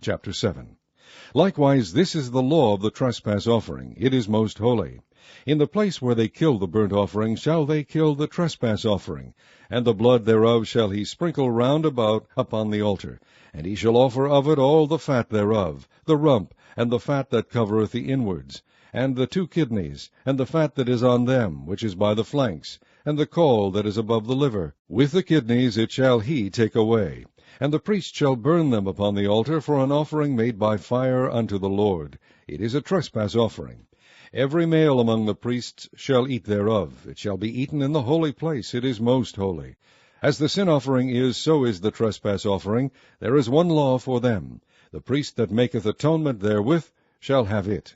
Chapter 7. Likewise, this is the law of the trespass offering. It is most holy. In the place where they kill the burnt offering shall they kill the trespass offering, and the blood thereof shall he sprinkle round about upon the altar. And he shall offer of it all the fat thereof, the rump, and the fat that covereth the inwards, and the 2 kidneys, and the fat that is on them, which is by the flanks, and the caul that is above the liver. With the kidneys it shall he take away. And the priest shall burn them upon the altar for an offering made by fire unto the Lord. It is a trespass offering. Every male among the priests shall eat thereof. It shall be eaten in the holy place. It is most holy. As the sin offering is, so is the trespass offering. There is one law for them. The priest that maketh atonement therewith shall have it.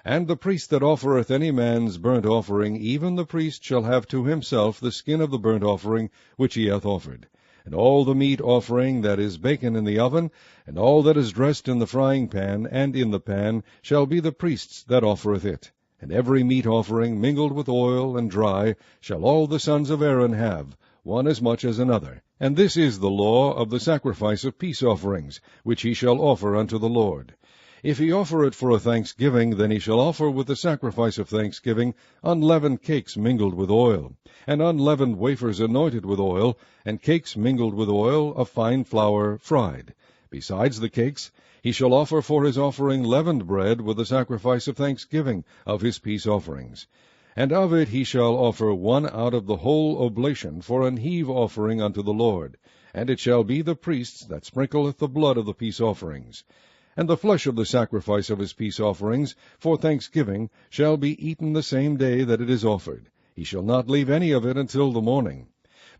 And the priest that offereth any man's burnt offering, even the priest shall have to himself the skin of the burnt offering which he hath offered. And all the meat offering that is baken in the oven, and all that is dressed in the frying pan and in the pan, shall be the priest's that offereth it. And every meat offering mingled with oil and dry shall all the sons of Aaron have, one as much as another. And this is the law of the sacrifice of peace offerings, which he shall offer unto the Lord. If he offer it for a thanksgiving, then he shall offer with the sacrifice of thanksgiving unleavened cakes mingled with oil, and unleavened wafers anointed with oil, and cakes mingled with oil of fine flour fried. Besides the cakes, he shall offer for his offering leavened bread with the sacrifice of thanksgiving of his peace offerings. And of it he shall offer one out of the whole oblation for an heave offering unto the Lord. And it shall be the priest's that sprinkleth the blood of the peace offerings. And the flesh of the sacrifice of his peace offerings for thanksgiving shall be eaten the same day that it is offered. He shall not leave any of it until the morning.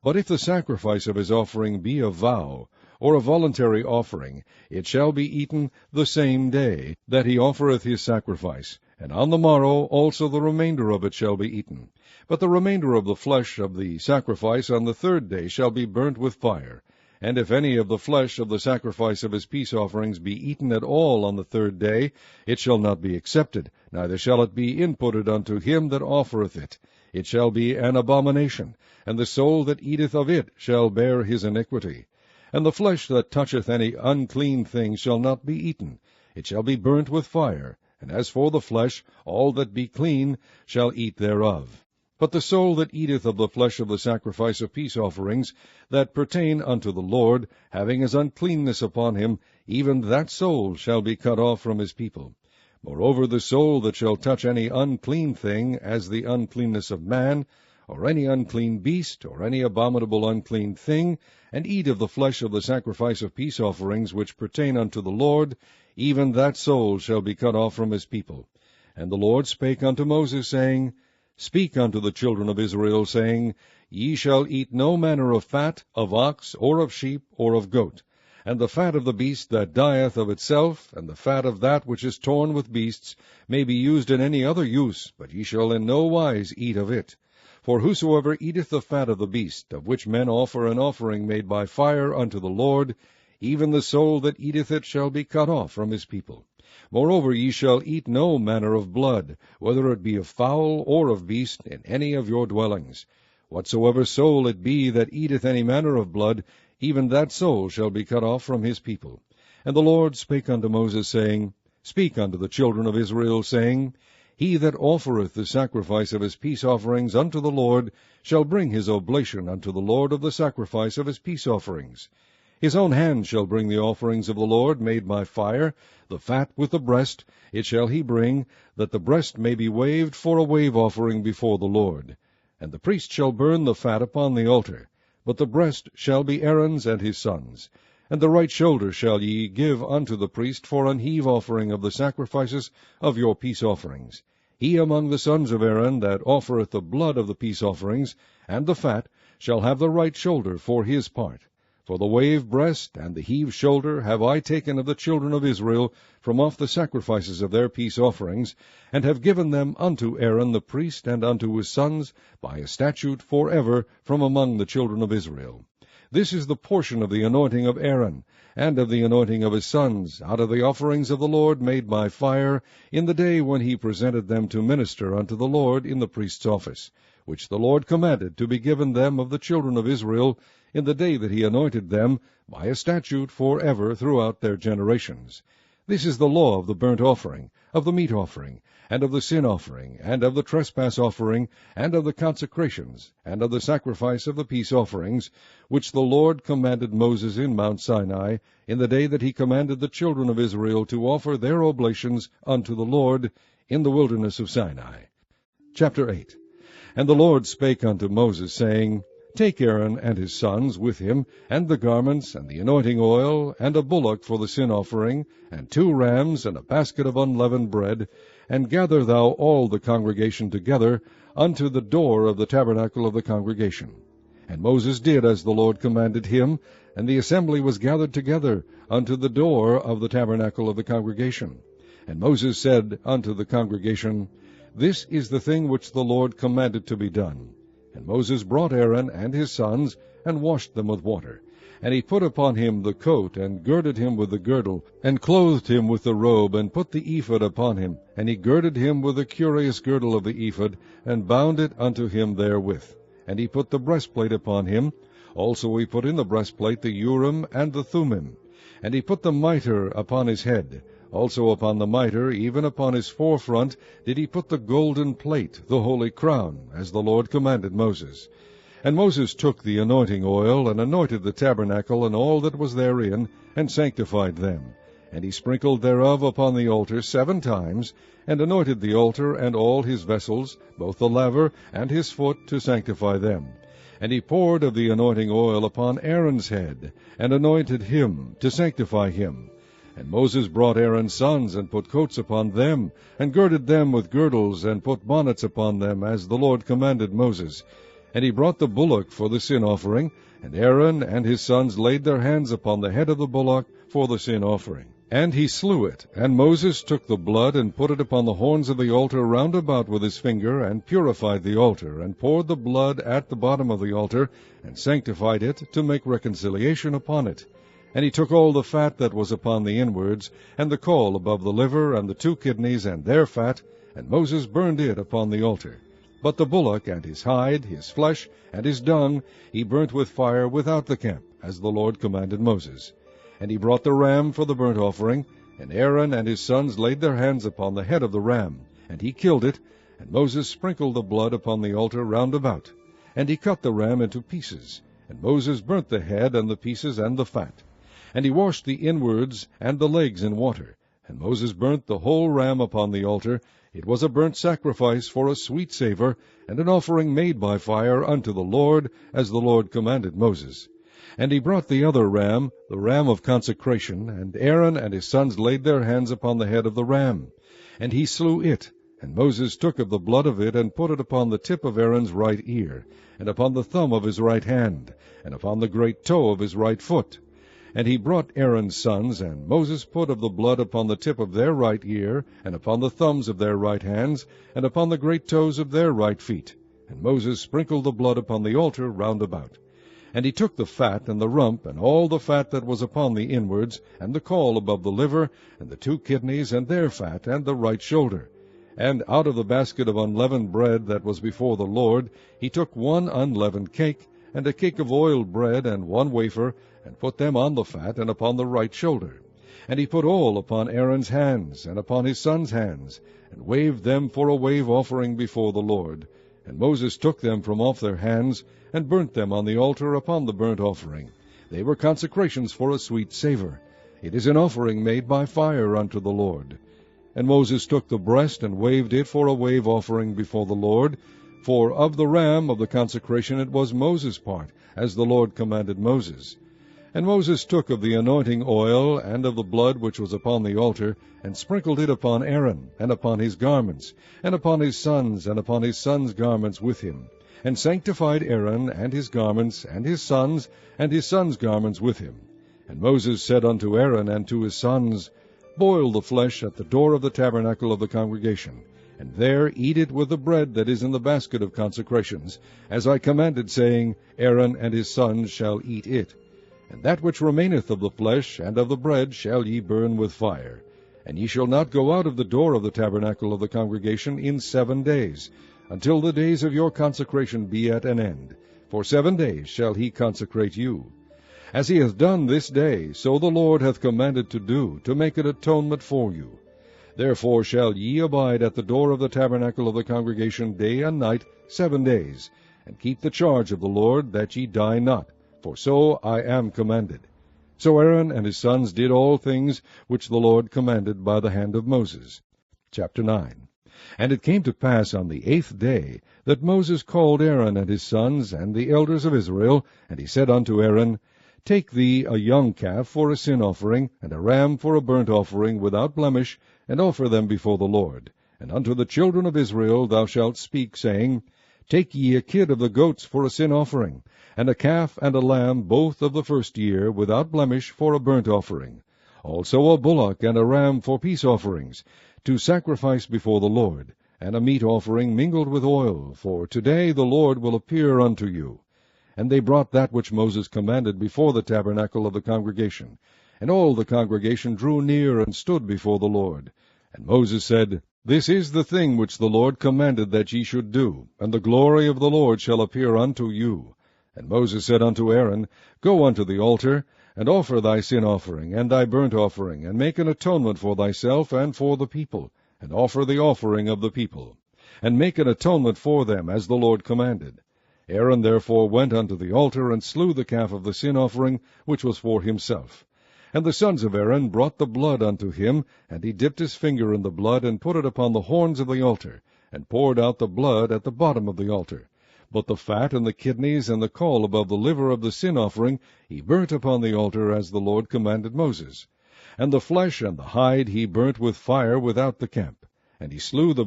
But if the sacrifice of his offering be a vow, or a voluntary offering, it shall be eaten the same day that he offereth his sacrifice, and on the morrow also the remainder of it shall be eaten. But the remainder of the flesh of the sacrifice on the 3rd day shall be burnt with fire. And if any of the flesh of the sacrifice of his peace offerings be eaten at all on the 3rd day, it shall not be accepted, neither shall it be inputted unto him that offereth it. It shall be an abomination, and the soul that eateth of it shall bear his iniquity. And the flesh that toucheth any unclean thing shall not be eaten. It shall be burnt with fire. And as for the flesh, all that be clean shall eat thereof. But the soul that eateth of the flesh of the sacrifice of peace offerings that pertain unto the Lord, having his uncleanness upon him, even that soul shall be cut off from his people. Moreover, the soul that shall touch any unclean thing, as the uncleanness of man, or any unclean beast, or any abominable unclean thing, and eat of the flesh of the sacrifice of peace offerings which pertain unto the Lord, even that soul shall be cut off from his people. And the Lord spake unto Moses, saying, Speak unto the children of Israel, saying, Ye shall eat no manner of fat, of ox, or of sheep, or of goat, and the fat of the beast that dieth of itself, and the fat of that which is torn with beasts, may be used in any other use, but ye shall in no wise eat of it. For whosoever eateth the fat of the beast, of which men offer an offering made by fire unto the Lord, even the soul that eateth it shall be cut off from his people. Moreover, ye shall eat no manner of blood, whether it be of fowl or of beast, in any of your dwellings. Whatsoever soul it be that eateth any manner of blood, even that soul shall be cut off from his people. And the Lord spake unto Moses, saying, Speak unto the children of Israel, saying, He that offereth the sacrifice of his peace offerings unto the Lord shall bring his oblation unto the Lord of the sacrifice of his peace offerings. His own hand shall bring the offerings of the Lord made by fire, the fat with the breast, it shall he bring, that the breast may be waved for a wave offering before the Lord. And the priest shall burn the fat upon the altar, but the breast shall be Aaron's and his sons'. And the right shoulder shall ye give unto the priest for an heave offering of the sacrifices of your peace offerings. He among the sons of Aaron that offereth the blood of the peace offerings, and the fat, shall have the right shoulder for his part. For the wave breast and the heave shoulder have I taken of the children of Israel from off the sacrifices of their peace offerings, and have given them unto Aaron the priest and unto his sons by a statute forever from among the children of Israel. This is the portion of the anointing of Aaron, and of the anointing of his sons, out of the offerings of the Lord made by fire, in the day when he presented them to minister unto the Lord in the priest's office, which the Lord commanded to be given them of the children of Israel in the day that he anointed them, by a statute for ever throughout their generations. This is the law of the burnt offering, of the meat offering, and of the sin offering, and of the trespass offering, and of the consecrations, and of the sacrifice of the peace offerings, which the Lord commanded Moses in Mount Sinai, in the day that he commanded the children of Israel to offer their oblations unto the Lord in the wilderness of Sinai. Chapter 8. And the Lord spake unto Moses, saying, Take Aaron and his sons with him, and the garments, and the anointing oil, and a bullock for the sin offering, and 2 rams, and a basket of unleavened bread, and gather thou all the congregation together unto the door of the tabernacle of the congregation. And Moses did as the Lord commanded him, and the assembly was gathered together unto the door of the tabernacle of the congregation. And Moses said unto the congregation, This is the thing which the Lord commanded to be done. And Moses brought Aaron and his sons, and washed them with water. And he put upon him the coat, and girded him with the girdle, and clothed him with the robe, and put the ephod upon him. And he girded him with the curious girdle of the ephod, and bound it unto him therewith. And he put the breastplate upon him. Also he put in the breastplate the Urim and the Thummim. And he put the mitre upon his head. Also upon the mitre, even upon his forefront, did he put the golden plate, the holy crown, as the Lord commanded Moses. And Moses took the anointing oil, and anointed the tabernacle and all that was therein, and sanctified them. And he sprinkled thereof upon the altar 7 times, and anointed the altar and all his vessels, both the laver and his foot, to sanctify them. And he poured of the anointing oil upon Aaron's head, and anointed him, to sanctify him. And Moses brought Aaron's sons, and put coats upon them, and girded them with girdles, and put bonnets upon them, as the Lord commanded Moses. And he brought the bullock for the sin offering, and Aaron and his sons laid their hands upon the head of the bullock for the sin offering. And he slew it, and Moses took the blood, and put it upon the horns of the altar round about with his finger, and purified the altar, and poured the blood at the bottom of the altar, and sanctified it, to make reconciliation upon it. And he took all the fat that was upon the inwards, and the caul above the liver, and the 2 kidneys, and their fat, and Moses burned it upon the altar. But the bullock, and his hide, his flesh, and his dung, he burnt with fire without the camp, as the Lord commanded Moses. And he brought the ram for the burnt offering, and Aaron and his sons laid their hands upon the head of the ram, and he killed it, and Moses sprinkled the blood upon the altar round about. And he cut the ram into pieces, and Moses burnt the head and the pieces and the fat. And he washed the inwards and the legs in water. And Moses burnt the whole ram upon the altar. It was a burnt sacrifice for a sweet savour, and an offering made by fire unto the Lord, as the Lord commanded Moses. And he brought the other ram, the ram of consecration, and Aaron and his sons laid their hands upon the head of the ram. And he slew it. And Moses took of the blood of it, and put it upon the tip of Aaron's right ear, and upon the thumb of his right hand, and upon the great toe of his right foot. And he brought Aaron's sons, and Moses put of the blood upon the tip of their right ear, and upon the thumbs of their right hands, and upon the great toes of their right feet. And Moses sprinkled the blood upon the altar round about. And he took the fat and the rump, and all the fat that was upon the inwards, and the caul above the liver, and the 2 kidneys, and their fat, and the right shoulder. And out of the basket of unleavened bread that was before the Lord, he took 1 unleavened cake, and a cake of oiled bread, and 1 wafer, and put them on the fat, and upon the right shoulder. And he put all upon Aaron's hands, and upon his sons' hands, and waved them for a wave offering before the Lord. And Moses took them from off their hands, and burnt them on the altar upon the burnt offering. They were consecrations for a sweet savour. It is an offering made by fire unto the Lord. And Moses took the breast, and waved it for a wave offering before the Lord. For of the ram of the consecration it was Moses' part, as the Lord commanded Moses. And Moses took of the anointing oil, and of the blood which was upon the altar, and sprinkled it upon Aaron, and upon his garments, and upon his sons' garments with him, and sanctified Aaron, and his garments, and his sons' garments with him. And Moses said unto Aaron and to his sons, Boil the flesh at the door of the tabernacle of the congregation, and there eat it with the bread that is in the basket of consecrations, as I commanded, saying, Aaron and his sons shall eat it. And that which remaineth of the flesh and of the bread shall ye burn with fire. And ye shall not go out of the door of the tabernacle of the congregation in 7 days, until the days of your consecration be at an end. For 7 days shall he consecrate you. As he hath done this day, so the Lord hath commanded to do, to make an atonement for you. Therefore shall ye abide at the door of the tabernacle of the congregation day and night 7 days, and keep the charge of the Lord, that ye die not, for so I am commanded. So Aaron and his sons did all things which the Lord commanded by the hand of Moses. Chapter 9. And it came to pass on the 8th day that Moses called Aaron and his sons and the elders of Israel, and he said unto Aaron, Take thee a young calf for a sin offering, and a ram for a burnt offering without blemish, and offer them before the Lord. And unto the children of Israel thou shalt speak, saying, Take ye a kid of the goats for a sin offering, and a calf and a lamb both of the first year, without blemish, for a burnt offering. Also a bullock and a ram for peace offerings, to sacrifice before the Lord, and a meat offering mingled with oil, for today the Lord will appear unto you. And they brought that which Moses commanded before the tabernacle of the congregation. And all the congregation drew near and stood before the Lord. And Moses said, This is the thing which the Lord commanded that ye should do, and the glory of the Lord shall appear unto you. And Moses said unto Aaron, Go unto the altar, and offer thy sin offering, and thy burnt offering, and make an atonement for thyself and for the people, and offer the offering of the people, and make an atonement for them, as the Lord commanded. Aaron therefore went unto the altar, and slew the calf of the sin offering, which was for himself. And the sons of Aaron brought the blood unto him, and he dipped his finger in the blood, and put it upon the horns of the altar, and poured out the blood at the bottom of the altar. But the fat and the kidneys and the caul above the liver of the sin offering he burnt upon the altar, as the Lord commanded Moses. And the flesh and the hide he burnt with fire without the camp. And he slew the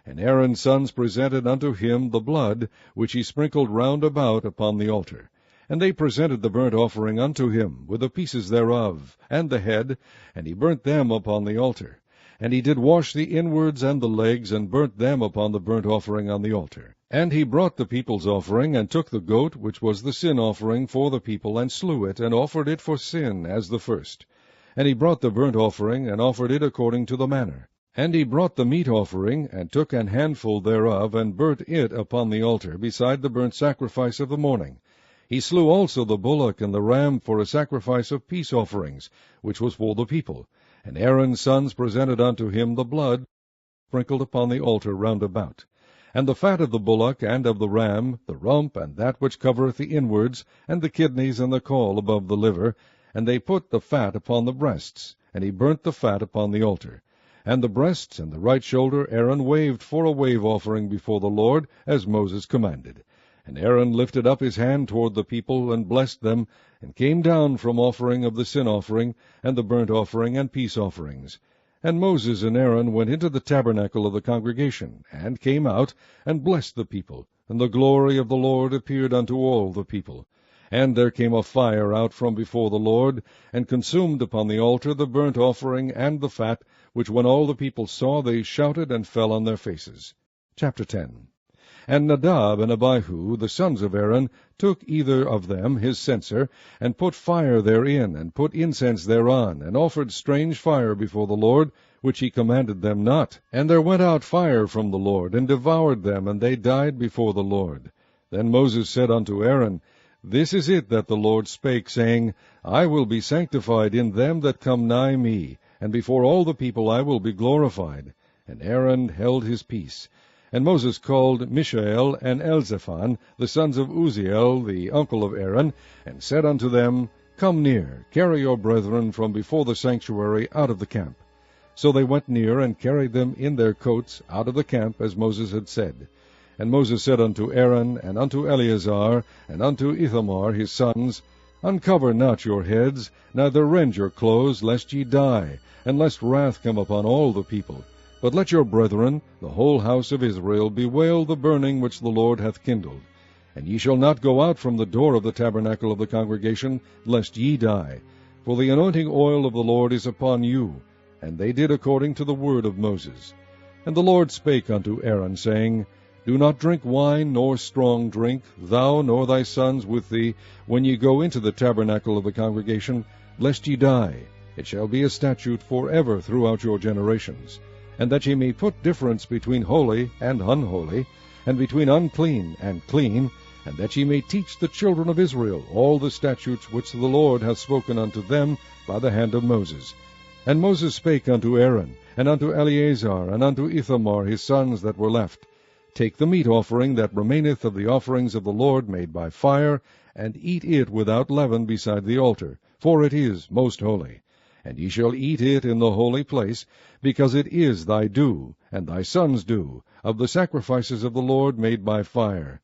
and Aaron's sons presented unto him the blood, which he sprinkled round about upon the altar. And they presented the burnt offering unto him, with the pieces thereof, and the head, and he burnt them upon the altar. And he did wash the inwards and the legs, and burnt them upon the burnt offering on the altar. And he brought the people's offering, and took the goat, which was the sin offering for the people, and slew it, and offered it for sin, as the first. And he brought the burnt offering, and offered it according to the manner. And he brought the meat offering, and took an handful thereof, and burnt it upon the altar, beside the burnt sacrifice of the morning. He slew also the bullock and the ram for a sacrifice of peace offerings, which was for the people. And Aaron's sons presented unto him the blood, sprinkled upon the altar round about. And the fat of the bullock and of the ram, the rump, and that which covereth the inwards, and the kidneys and the caul above the liver, and they put the fat upon the breasts, and he burnt the fat upon the altar. And the breasts and the right shoulder Aaron waved for a wave offering before the Lord, as Moses commanded. And Aaron lifted up his hand toward the people, and blessed them, and came down from offering of the sin offering, and the burnt offering, and peace offerings. And Moses and Aaron went into the tabernacle of the congregation, and came out, and blessed the people. And the glory of the Lord appeared unto all the people. And there came a fire out from before the Lord, and consumed upon the altar the burnt offering and the fat, which when all the people saw, they shouted and fell on their faces. Chapter 10. And Nadab and Abihu, the sons of Aaron, took either of them his censer, and put fire therein, and put incense thereon, and offered strange fire before the Lord, which he commanded them not. And there went out fire from the Lord, and devoured them, and they died before the Lord. Then Moses said unto Aaron, This is it that the Lord spake, saying, I will be sanctified in them that come nigh me, and before all the people I will be glorified. And Aaron held his peace. And Moses called Mishael and Elzaphan, the sons of Uzziel, the uncle of Aaron, and said unto them, Come near, carry your brethren from before the sanctuary out of the camp. So they went near, and carried them in their coats out of the camp, as Moses had said. And Moses said unto Aaron, and unto Eleazar, and unto Ithamar his sons, Uncover not your heads, neither rend your clothes, lest ye die, and lest wrath come upon all the people. But let your brethren, the whole house of Israel, bewail the burning which the Lord hath kindled. And ye shall not go out from the door of the tabernacle of the congregation, lest ye die. For the anointing oil of the Lord is upon you. And they did according to the word of Moses. And the Lord spake unto Aaron, saying, Do not drink wine nor strong drink, thou nor thy sons with thee, when ye go into the tabernacle of the congregation, lest ye die. It shall be a statute forever throughout your generations. and that ye may put difference between holy and unholy, and between unclean and clean, and that ye may teach the children of Israel all the statutes which the Lord hath spoken unto them by the hand of Moses. And Moses spake unto Aaron, and unto Eleazar, and unto Ithamar his sons that were left, Take the meat offering that remaineth of the offerings of the Lord made by fire, and eat it without leaven beside the altar, for it is most holy. And ye shall eat it in the holy place, because it is thy due, and thy sons' due, of the sacrifices of the Lord made by fire.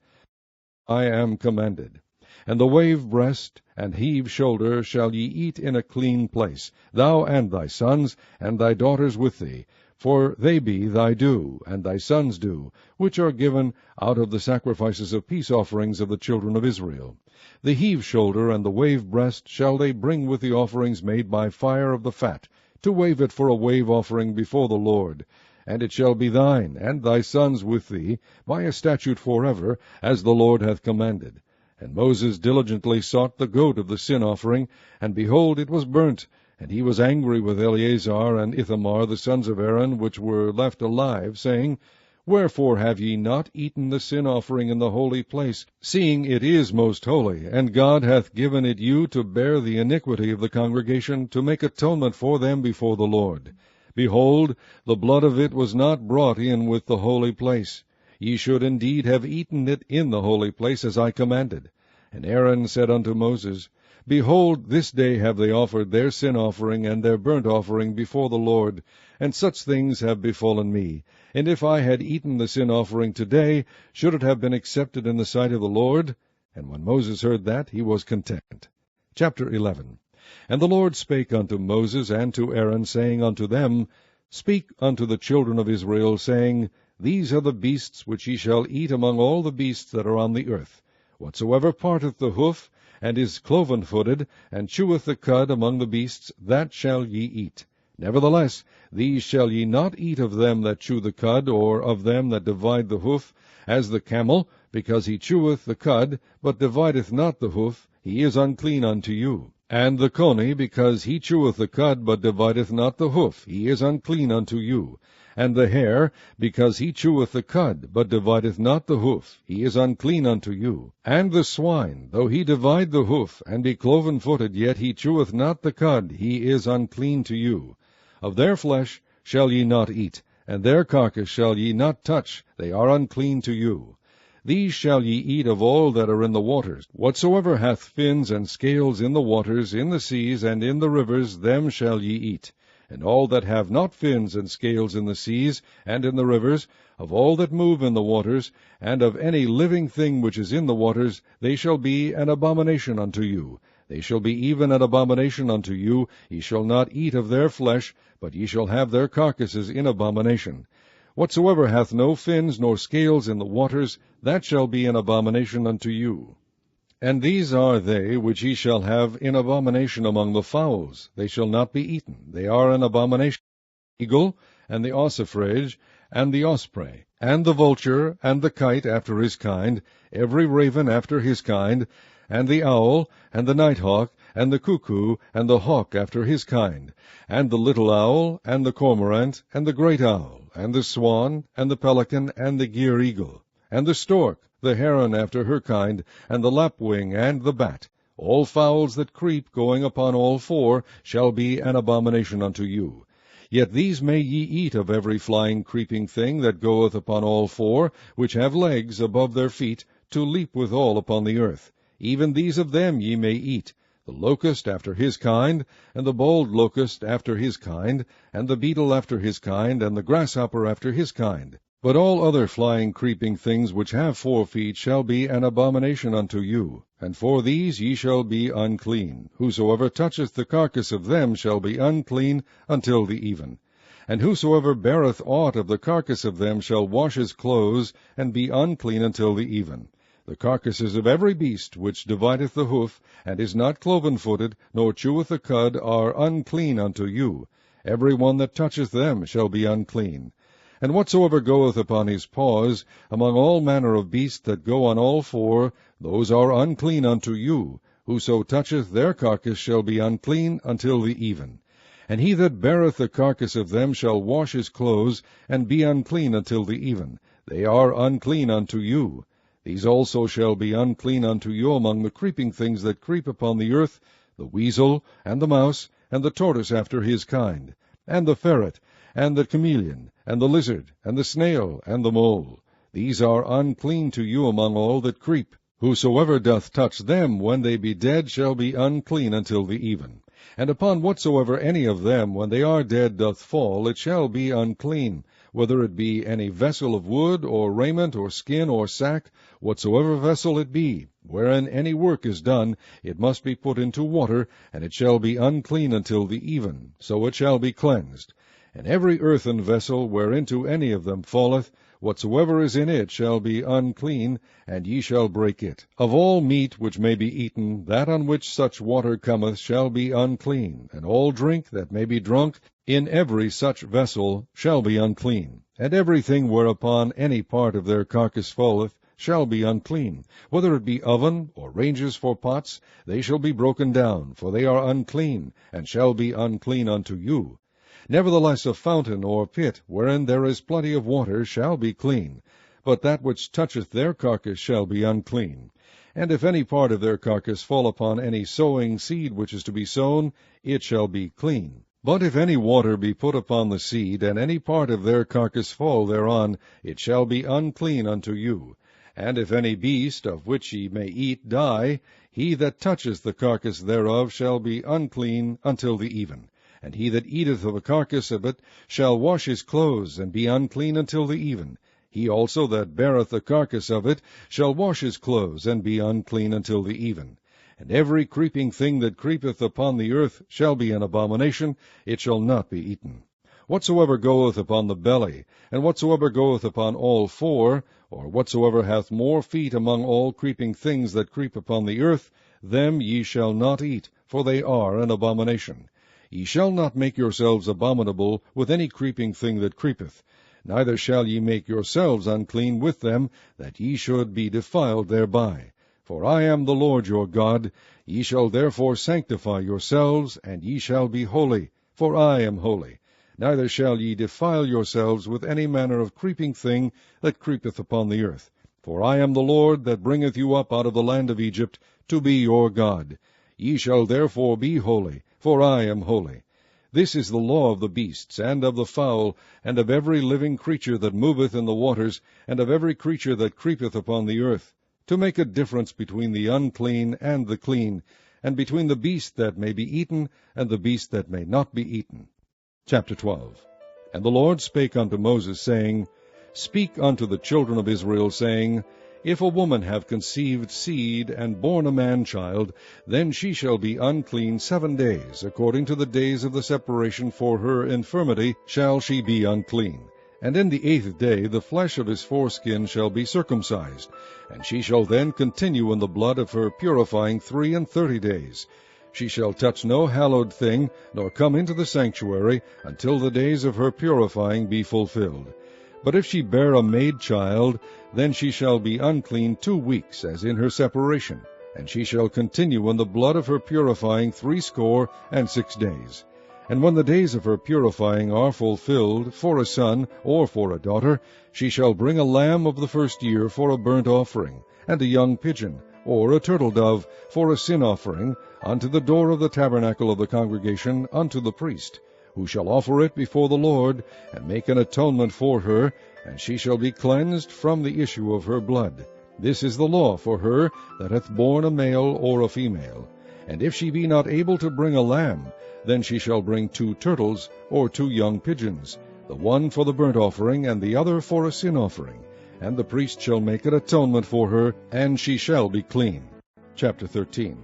I am commanded. And the wave breast and heave shoulder shall ye eat in a clean place, thou and thy sons, and thy daughters with thee, for they be thy due, and thy sons' due, which are given out of the sacrifices of peace offerings of the children of Israel. The heave shoulder and the wave breast shall they bring with the offerings made by fire of the fat, to wave it for a wave offering before the Lord. And it shall be thine, and thy sons with thee, by a statute forever, as the Lord hath commanded. And Moses diligently sought the goat of the sin offering, and behold, it was burnt. And he was angry with Eleazar and Ithamar, the sons of Aaron, which were left alive, saying, Wherefore have ye not eaten the sin offering in the holy place, seeing it is most holy, and God hath given it you to bear the iniquity of the congregation, to make atonement for them before the Lord? Behold, the blood of it was not brought in with the holy place. Ye should indeed have eaten it in the holy place, as I commanded. And Aaron said unto Moses, Behold, this day have they offered their sin offering and their burnt offering before the Lord, and such things have befallen me. And if I had eaten the sin offering today, should it have been accepted in the sight of the Lord? And when Moses heard that, he was content. Chapter 11. And the Lord spake unto Moses and to Aaron, saying unto them, Speak unto the children of Israel, saying, These are the beasts which ye shall eat among all the beasts that are on the earth. Whatsoever parteth the hoof, and is cloven-footed, and cheweth the cud among the beasts, that shall ye eat. Nevertheless, these shall ye not eat of them that chew the cud, or of them that divide the hoof, as the camel, because he cheweth the cud, but divideth not the hoof, he is unclean unto you. And the coney, because he cheweth the cud, but divideth not the hoof, he is unclean unto you. And the hare, because he cheweth the cud, but divideth not the hoof, he is unclean unto you. And the swine, though he divide the hoof, and be cloven-footed, yet he cheweth not the cud, he is unclean to you. Of their flesh shall ye not eat, and their carcass shall ye not touch, they are unclean to you. These shall ye eat of all that are in the waters. Whatsoever hath fins and scales in the waters, in the seas, and in the rivers, them shall ye eat. And all that have not fins and scales in the seas, and in the rivers, of all that move in the waters, and of any living thing which is in the waters, they shall be an abomination unto you. They shall be even an abomination unto you. Ye shall not eat of their flesh, but ye shall have their carcasses in abomination. Whatsoever hath no fins nor scales in the waters, that shall be an abomination unto you. And these are they which ye shall have in abomination among the fowls. They shall not be eaten. They are an abomination. The eagle, and the ossifrage, and the osprey, and the vulture, and the kite after his kind, every raven after his kind, and the owl, and the nighthawk, and the cuckoo, and the hawk after his kind, and the little owl, and the cormorant, and the great owl, and the swan, and the pelican, and the gyre-eagle, and the stork, the heron after her kind, and the lapwing, and the bat. All fowls that creep, going upon all four, shall be an abomination unto you. Yet these may ye eat of every flying creeping thing that goeth upon all four, which have legs above their feet, to leap withal upon the earth. Even these of them ye may eat, the locust after his kind, and the bold locust after his kind, and the beetle after his kind, and the grasshopper after his kind. But all other flying creeping things which have 4 feet shall be an abomination unto you, and for these ye shall be unclean. Whosoever toucheth the carcass of them shall be unclean until the even. And whosoever beareth aught of the carcass of them shall wash his clothes, and be unclean until the even. The carcasses of every beast which divideth the hoof, and is not cloven-footed, nor cheweth the cud, are unclean unto you. Every one that toucheth them shall be unclean. And whatsoever goeth upon his paws, among all manner of beasts that go on all four, those are unclean unto you. Whoso toucheth their carcass shall be unclean until the even. And he that beareth the carcass of them shall wash his clothes, and be unclean until the even. They are unclean unto you. These also shall be unclean unto you among the creeping things that creep upon the earth, the weasel, and the mouse, and the tortoise after his kind, and the ferret, and the chameleon, and the lizard, and the snail, and the mole. These are unclean to you among all that creep. Whosoever doth touch them when they be dead shall be unclean until the even. And upon whatsoever any of them when they are dead doth fall, it shall be unclean, whether it be any vessel of wood, or raiment, or skin, or sack, whatsoever vessel it be, wherein any work is done, it must be put into water, and it shall be unclean until the even, so it shall be cleansed. And every earthen vessel whereinto any of them falleth, whatsoever is in it shall be unclean, and ye shall break it. Of all meat which may be eaten, that on which such water cometh shall be unclean, and all drink that may be drunk in every such vessel shall be unclean. And everything whereupon any part of their carcass falleth shall be unclean, whether it be oven, or ranges for pots, they shall be broken down, for they are unclean, and shall be unclean unto you. Nevertheless a fountain or pit, wherein there is plenty of water, shall be clean, but that which toucheth their carcass shall be unclean. And if any part of their carcass fall upon any sowing seed which is to be sown, it shall be clean. But if any water be put upon the seed, and any part of their carcass fall thereon, it shall be unclean unto you. And if any beast, of which ye may eat, die, he that toucheth the carcass thereof shall be unclean until the even. And he that eateth of the carcass of it shall wash his clothes, and be unclean until the even. He also that beareth the carcass of it shall wash his clothes, and be unclean until the even. And every creeping thing that creepeth upon the earth shall be an abomination, it shall not be eaten. Whatsoever goeth upon the belly, and whatsoever goeth upon all four, or whatsoever hath more feet among all creeping things that creep upon the earth, them ye shall not eat, for they are an abomination. Ye shall not make yourselves abominable with any creeping thing that creepeth, neither shall ye make yourselves unclean with them, that ye should be defiled thereby. For I am the Lord your God. Ye shall therefore sanctify yourselves, and ye shall be holy, for I am holy. Neither shall ye defile yourselves with any manner of creeping thing that creepeth upon the earth. For I am the Lord that bringeth you up out of the land of Egypt, to be your God. Ye shall therefore be holy, for I am holy. This is the law of the beasts, and of the fowl, and of every living creature that moveth in the waters, and of every creature that creepeth upon the earth, to make a difference between the unclean and the clean, and between the beast that may be eaten, and the beast that may not be eaten. Chapter 12. And the Lord spake unto Moses, saying, Speak unto the children of Israel, saying, If a woman have conceived seed, and born a man-child, then she shall be unclean 7 days, according to the days of the separation for her infirmity shall she be unclean. And in the 8th day the flesh of his foreskin shall be circumcised, and she shall then continue in the blood of her purifying 33 days. She shall touch no hallowed thing, nor come into the sanctuary, until the days of her purifying be fulfilled. But if she bear a maid child, then she shall be unclean 2 weeks, as in her separation, and she shall continue in the blood of her purifying 66 days. And when the days of her purifying are fulfilled, for a son or for a daughter, she shall bring a lamb of the first year for a burnt offering, and a young pigeon, or a turtle-dove, for a sin offering, unto the door of the tabernacle of the congregation, unto the priest, who shall offer it before the Lord, and make an atonement for her, and she shall be cleansed from the issue of her blood. This is the law for her that hath borne a male or a female. And if she be not able to bring a lamb, then she shall bring 2 turtles, or 2 young pigeons, the one for the burnt offering, and the other for a sin offering. And the priest shall make an atonement for her, and she shall be clean. Chapter 13.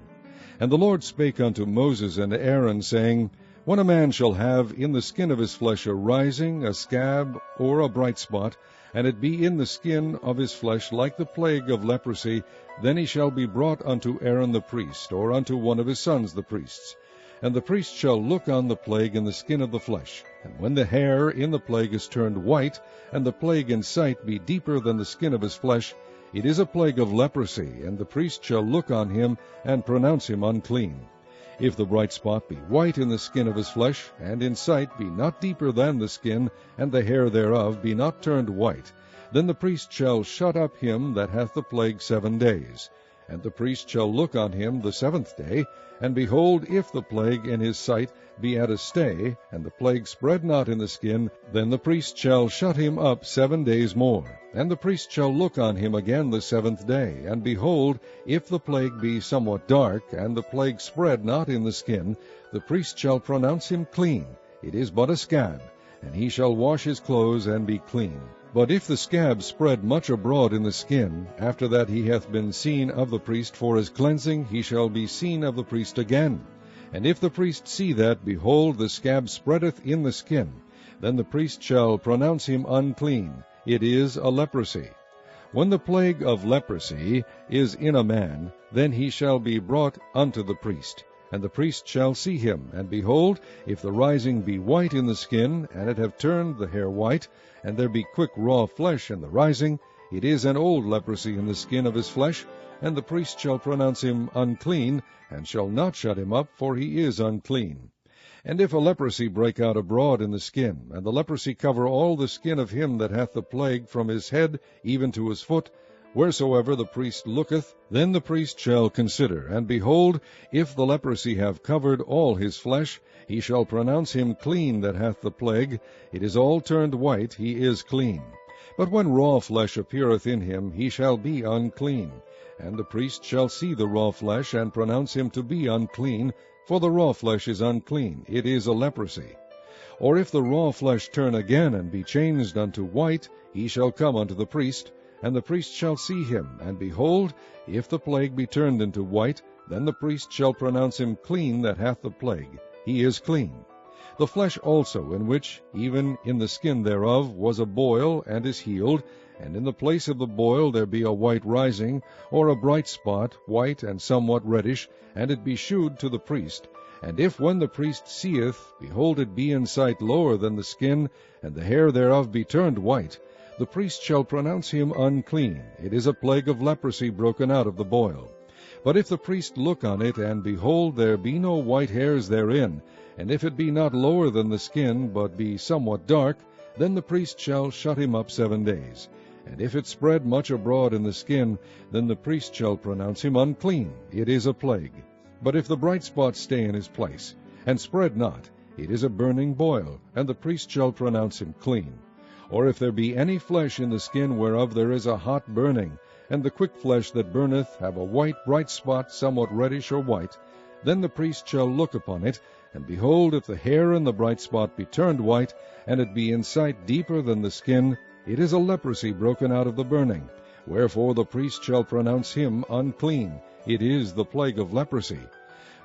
And the Lord spake unto Moses and Aaron, saying, When a man shall have in the skin of his flesh a rising, a scab, or a bright spot, and it be in the skin of his flesh like the plague of leprosy, then he shall be brought unto Aaron the priest, or unto one of his sons the priests. And the priest shall look on the plague in the skin of the flesh. And when the hair in the plague is turned white, and the plague in sight be deeper than the skin of his flesh, it is a plague of leprosy, and the priest shall look on him, and pronounce him unclean. If the bright spot be white in the skin of his flesh, and in sight be not deeper than the skin, and the hair thereof be not turned white, then the priest shall shut up him that hath the plague 7 days. And the priest shall look on him the 7th day, and behold, if the plague in his sight be at a stay, and the plague spread not in the skin, then the priest shall shut him up 7 days more. And the priest shall look on him again the 7th day, and behold, if the plague be somewhat dark, and the plague spread not in the skin, the priest shall pronounce him clean. It is but a scab, and he shall wash his clothes and be clean. But if the scab spread much abroad in the skin, after that he hath been seen of the priest for his cleansing, he shall be seen of the priest again. And if the priest see that, behold, the scab spreadeth in the skin, then the priest shall pronounce him unclean. It is a leprosy. When the plague of leprosy is in a man, then he shall be brought unto the priest. And the priest shall see him, and behold, if the rising be white in the skin, and it have turned the hair white, and there be quick raw flesh in the rising, it is an old leprosy in the skin of his flesh, and the priest shall pronounce him unclean, and shall not shut him up, for he is unclean. And if a leprosy break out abroad in the skin, and the leprosy cover all the skin of him that hath the plague from his head even to his foot, wheresoever the priest looketh, then the priest shall consider, and behold, if the leprosy have covered all his flesh, he shall pronounce him clean that hath the plague. It is all turned white, he is clean. But when raw flesh appeareth in him, he shall be unclean. And the priest shall see the raw flesh, and pronounce him to be unclean, for the raw flesh is unclean, it is a leprosy. Or if the raw flesh turn again, and be changed unto white, he shall come unto the priest, and the priest shall see him, and behold, if the plague be turned into white, then the priest shall pronounce him clean that hath the plague. He is clean. The flesh also, in which, even in the skin thereof, was a boil, and is healed, and in the place of the boil there be a white rising, or a bright spot, white and somewhat reddish, and it be shewed to the priest. And if when the priest seeth, behold, it be in sight lower than the skin, and the hair thereof be turned white, the priest shall pronounce him unclean. It is a plague of leprosy broken out of the boil. But if the priest look on it, and behold, there be no white hairs therein, and if it be not lower than the skin, but be somewhat dark, then the priest shall shut him up 7 days. And if it spread much abroad in the skin, then the priest shall pronounce him unclean. It is a plague. But if the bright spot stay in his place, and spread not, it is a burning boil, and the priest shall pronounce him clean. Or if there be any flesh in the skin whereof there is a hot burning, and the quick flesh that burneth have a white bright spot, somewhat reddish or white, then the priest shall look upon it, and behold, if the hair in the bright spot be turned white, and it be in sight deeper than the skin, it is a leprosy broken out of the burning. Wherefore the priest shall pronounce him unclean. It is the plague of leprosy.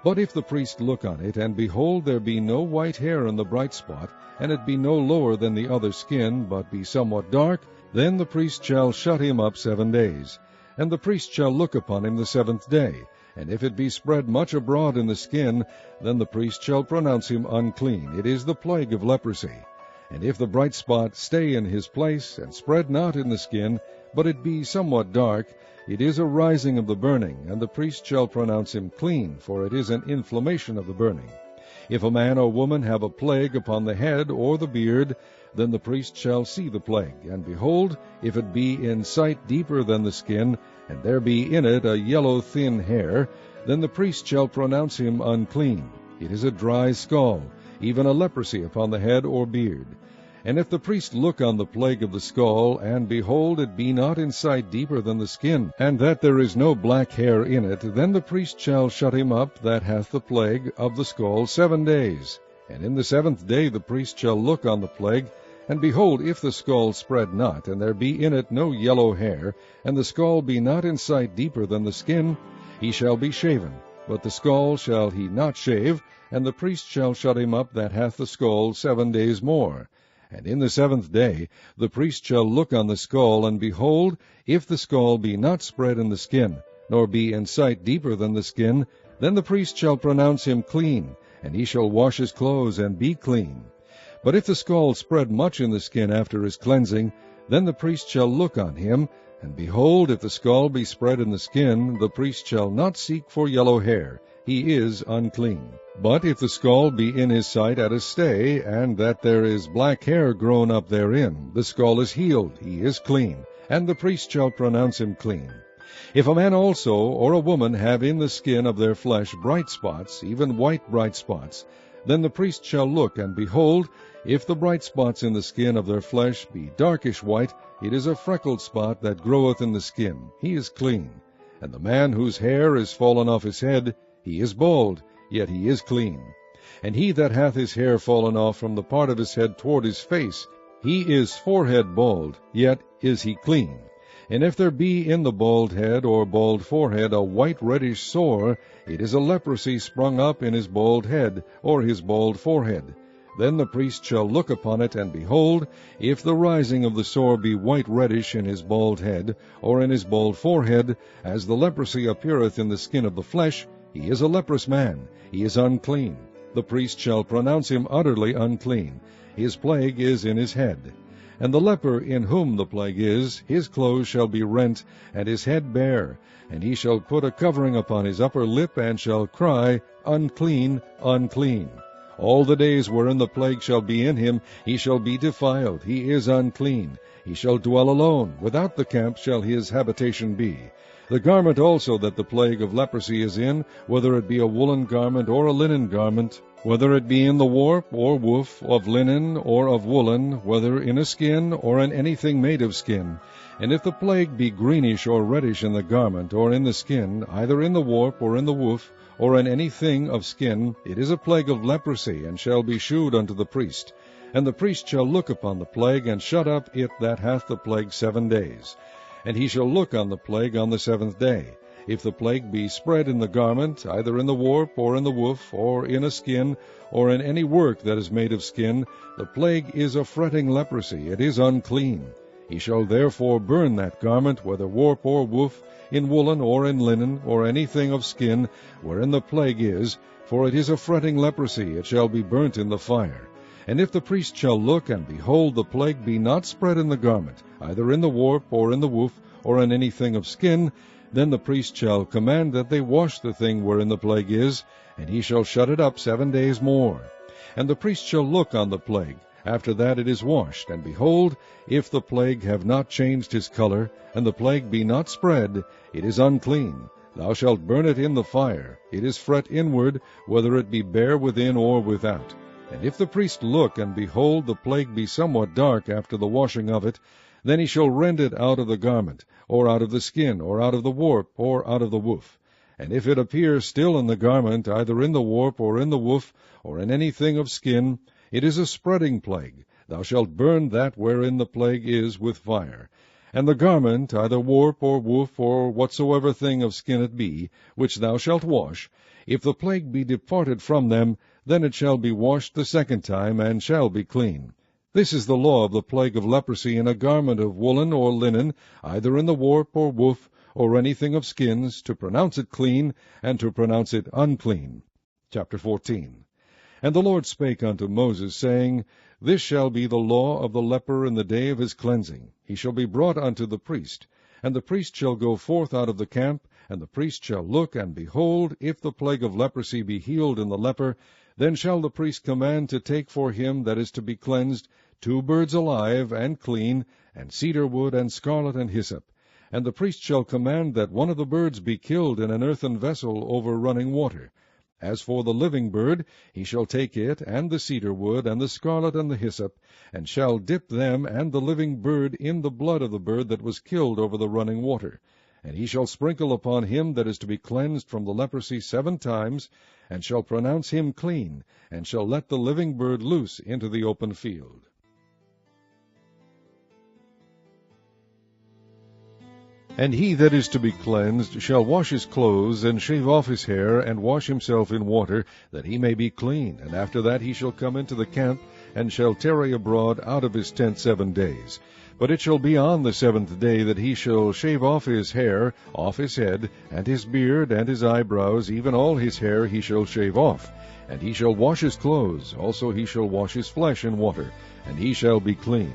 But if the priest look on it, and behold, there be no white hair in the bright spot, and it be no lower than the other skin, but be somewhat dark, then the priest shall shut him up 7 days. And the priest shall look upon him the 7th day. And if it be spread much abroad in the skin, then the priest shall pronounce him unclean. It is the plague of leprosy. And if the bright spot stay in his place, and spread not in the skin, but it be somewhat dark, it is a rising of the burning, and the priest shall pronounce him clean, for it is an inflammation of the burning. If a man or woman have a plague upon the head or the beard, then the priest shall see the plague. And behold, if it be in sight deeper than the skin, and there be in it a yellow thin hair, then the priest shall pronounce him unclean. It is a dry skull, even a leprosy upon the head or beard. And if the priest look on the plague of the skull, and behold, it be not in sight deeper than the skin, and that there is no black hair in it, then the priest shall shut him up that hath the plague of the skull 7 days. And in the 7th day the priest shall look on the plague, and behold, if the skull spread not, and there be in it no yellow hair, and the skull be not in sight deeper than the skin, he shall be shaven. But the skull shall he not shave, and the priest shall shut him up that hath the skull 7 days more. And in the 7th day the priest shall look on the skull, and behold, if the skull be not spread in the skin, nor be in sight deeper than the skin, then the priest shall pronounce him clean, and he shall wash his clothes and be clean. But if the skull spread much in the skin after his cleansing, then the priest shall look on him, and behold, if the skull be spread in the skin, the priest shall not seek for yellow hair, he is unclean. But if the skull be in his sight at a stay, and that there is black hair grown up therein, the skull is healed, he is clean, and the priest shall pronounce him clean. If a man also or a woman have in the skin of their flesh bright spots, even white bright spots, then the priest shall look, and behold, if the bright spots in the skin of their flesh be darkish white, it is a freckled spot that groweth in the skin, he is clean. And the man whose hair is fallen off his head, he is bald, yet he is clean. And he that hath his hair fallen off from the part of his head toward his face, he is forehead bald, yet is he clean. And if there be in the bald head or bald forehead a white reddish sore, it is a leprosy sprung up in his bald head or his bald forehead. Then the priest shall look upon it, and behold, if the rising of the sore be white reddish in his bald head, or in his bald forehead, as the leprosy appeareth in the skin of the flesh, he is a leprous man, he is unclean. The priest shall pronounce him utterly unclean. His plague is in his head. And the leper in whom the plague is, his clothes shall be rent, and his head bare, and he shall put a covering upon his upper lip, and shall cry, Unclean, unclean. All the days wherein the plague shall be in him, he shall be defiled, he is unclean. He shall dwell alone, without the camp shall his habitation be. The garment also that the plague of leprosy is in, whether it be a woolen garment or a linen garment, whether it be in the warp or woof, of linen or of woolen, whether in a skin or in anything made of skin. And if the plague be greenish or reddish in the garment or in the skin, either in the warp or in the woof, or in anything of skin, it is a plague of leprosy, and shall be shewed unto the priest. And the priest shall look upon the plague, and shut up it that hath the plague 7 days. And he shall look on the plague on the 7th day. If the plague be spread in the garment, either in the warp, or in the woof, or in a skin, or in any work that is made of skin, the plague is a fretting leprosy, it is unclean. He shall therefore burn that garment, whether warp or woof, in woolen or in linen, or anything of skin, wherein the plague is, for it is a fretting leprosy, it shall be burnt in the fire. And if the priest shall look, and behold, the plague be not spread in the garment, either in the warp, or in the woof, or in anything of skin, then the priest shall command that they wash the thing wherein the plague is, and he shall shut it up 7 days more. And the priest shall look on the plague, after that it is washed, and behold, if the plague have not changed his color, and the plague be not spread, it is unclean. Thou shalt burn it in the fire. It is fret inward, whether it be bare within or without. And if the priest look, and behold, the plague be somewhat dark after the washing of it, then he shall rend it out of the garment, or out of the skin, or out of the warp, or out of the woof. And if it appear still in the garment, either in the warp, or in the woof, or in anything of skin, it is a spreading plague. Thou shalt burn that wherein the plague is with fire. And the garment, either warp, or woof, or whatsoever thing of skin it be, which thou shalt wash, if the plague be departed from them, then it shall be washed the 2nd time, and shall be clean. This is the law of the plague of leprosy in a garment of woolen or linen, either in the warp or woof, or anything of skins, to pronounce it clean, and to pronounce it unclean. Chapter 14. And the Lord spake unto Moses, saying, This shall be the law of the leper in the day of his cleansing. He shall be brought unto the priest. And the priest shall go forth out of the camp, and the priest shall look, and behold, if the plague of leprosy be healed in the leper, then shall the priest command to take for him that is to be cleansed 2 birds alive and clean, and cedar wood, and scarlet, and hyssop. And the priest shall command that one of the birds be killed in an earthen vessel over running water. As for the living bird, he shall take it, and the cedar wood, and the scarlet, and the hyssop, and shall dip them and the living bird in the blood of the bird that was killed over the running water. And he shall sprinkle upon him that is to be cleansed from the leprosy 7 times, and shall pronounce him clean, and shall let the living bird loose into the open field. And he that is to be cleansed shall wash his clothes, and shave off his hair, and wash himself in water, that he may be clean. And after that he shall come into the camp, and shall tarry abroad out of his tent 7 days. But it shall be on the 7th day that he shall shave off his hair, off his head, and his beard, and his eyebrows, even all his hair he shall shave off. And he shall wash his clothes, also he shall wash his flesh in water, and he shall be clean.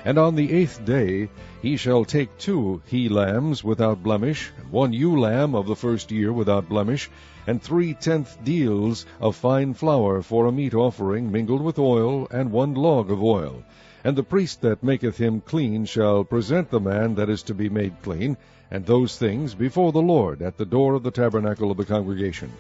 And on the 8th day he shall take 2 he-lambs without blemish, and 1 ewe-lamb of the first year without blemish, and 3/10 deals of fine flour for a meat offering mingled with oil, and 1 log of oil. And the priest that maketh him clean shall present the man that is to be made clean, and those things before the Lord at the door of the tabernacle of the congregation.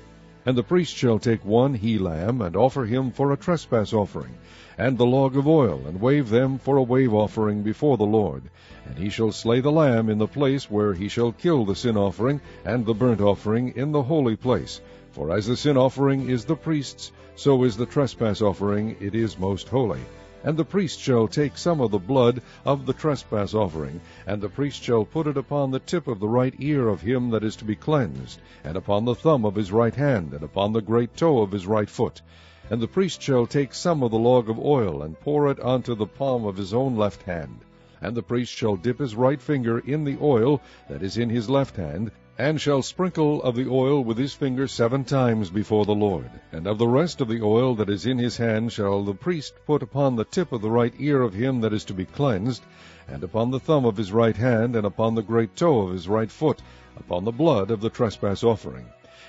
And the priest shall take 1 he-lamb, and offer him for a trespass offering, and the log of oil, and wave them for a wave offering before the Lord. And he shall slay the lamb in the place where he shall kill the sin offering and the burnt offering in the holy place. For as the sin offering is the priest's, so is the trespass offering, it is most holy. And the priest shall take some of the blood of the trespass offering, and the priest shall put it upon the tip of the right ear of him that is to be cleansed, and upon the thumb of his right hand, and upon the great toe of his right foot. And the priest shall take some of the log of oil, and pour it unto the palm of his own left hand. And the priest shall dip his right finger in the oil that is in his left hand, and shall sprinkle of the oil with his finger 7 times before the Lord. And of the rest of the oil that is in his hand shall the priest put upon the tip of the right ear of him that is to be cleansed, and upon the thumb of his right hand, and upon the great toe of his right foot, upon the blood of the trespass offering.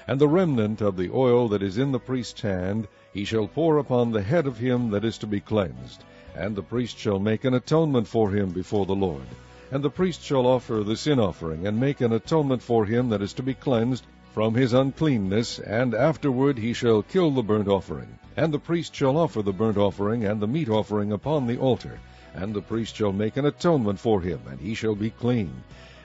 And the remnant of the oil that is in the priest's hand he shall pour upon the head of him that is to be cleansed. And the priest shall make an atonement for him before the Lord. And the priest shall offer the sin offering, and make an atonement for him that is to be cleansed from his uncleanness, and afterward he shall kill the burnt offering. And the priest shall offer the burnt offering and the meat offering upon the altar. And the priest shall make an atonement for him, and he shall be clean.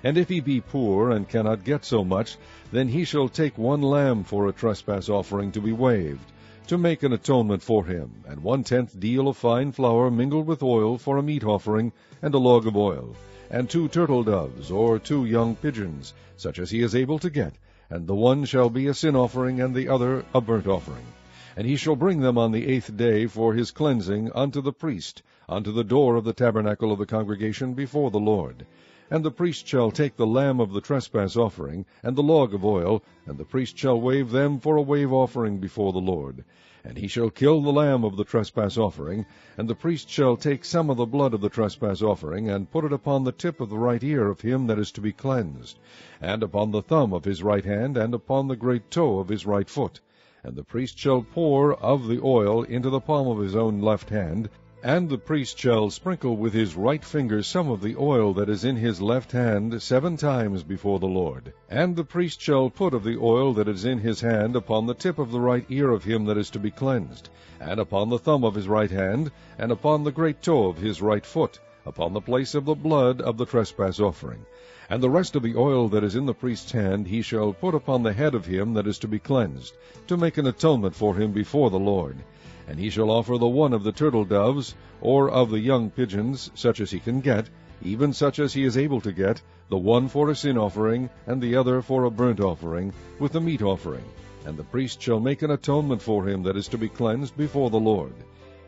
And if he be poor, and cannot get so much, then he shall take 1 lamb for a trespass offering to be waved, to make an atonement for him, and 1/10 deal of fine flour mingled with oil for a meat offering, and a log of oil, and 2 turtle doves, or 2 young pigeons, such as he is able to get, and the one shall be a sin offering, and the other a burnt offering. And he shall bring them on the 8th day for his cleansing unto the priest, unto the door of the tabernacle of the congregation before the Lord. And the priest shall take the lamb of the trespass offering, and the log of oil, and the priest shall wave them for a wave offering before the Lord. And he shall kill the lamb of the trespass offering, and the priest shall take some of the blood of the trespass offering, and put it upon the tip of the right ear of him that is to be cleansed, and upon the thumb of his right hand, and upon the great toe of his right foot. And the priest shall pour of the oil into the palm of his own left hand, and the priest shall sprinkle with his right finger some of the oil that is in his left hand 7 times before the Lord. And the priest shall put of the oil that is in his hand upon the tip of the right ear of him that is to be cleansed, and upon the thumb of his right hand, and upon the great toe of his right foot, upon the place of the blood of the trespass offering. And the rest of the oil that is in the priest's hand he shall put upon the head of him that is to be cleansed, to make an atonement for him before the Lord. And he shall offer the one of the turtle doves, or of the young pigeons, such as he can get, even such as he is able to get, the one for a sin offering, and the other for a burnt offering, with the meat offering. And the priest shall make an atonement for him that is to be cleansed before the Lord.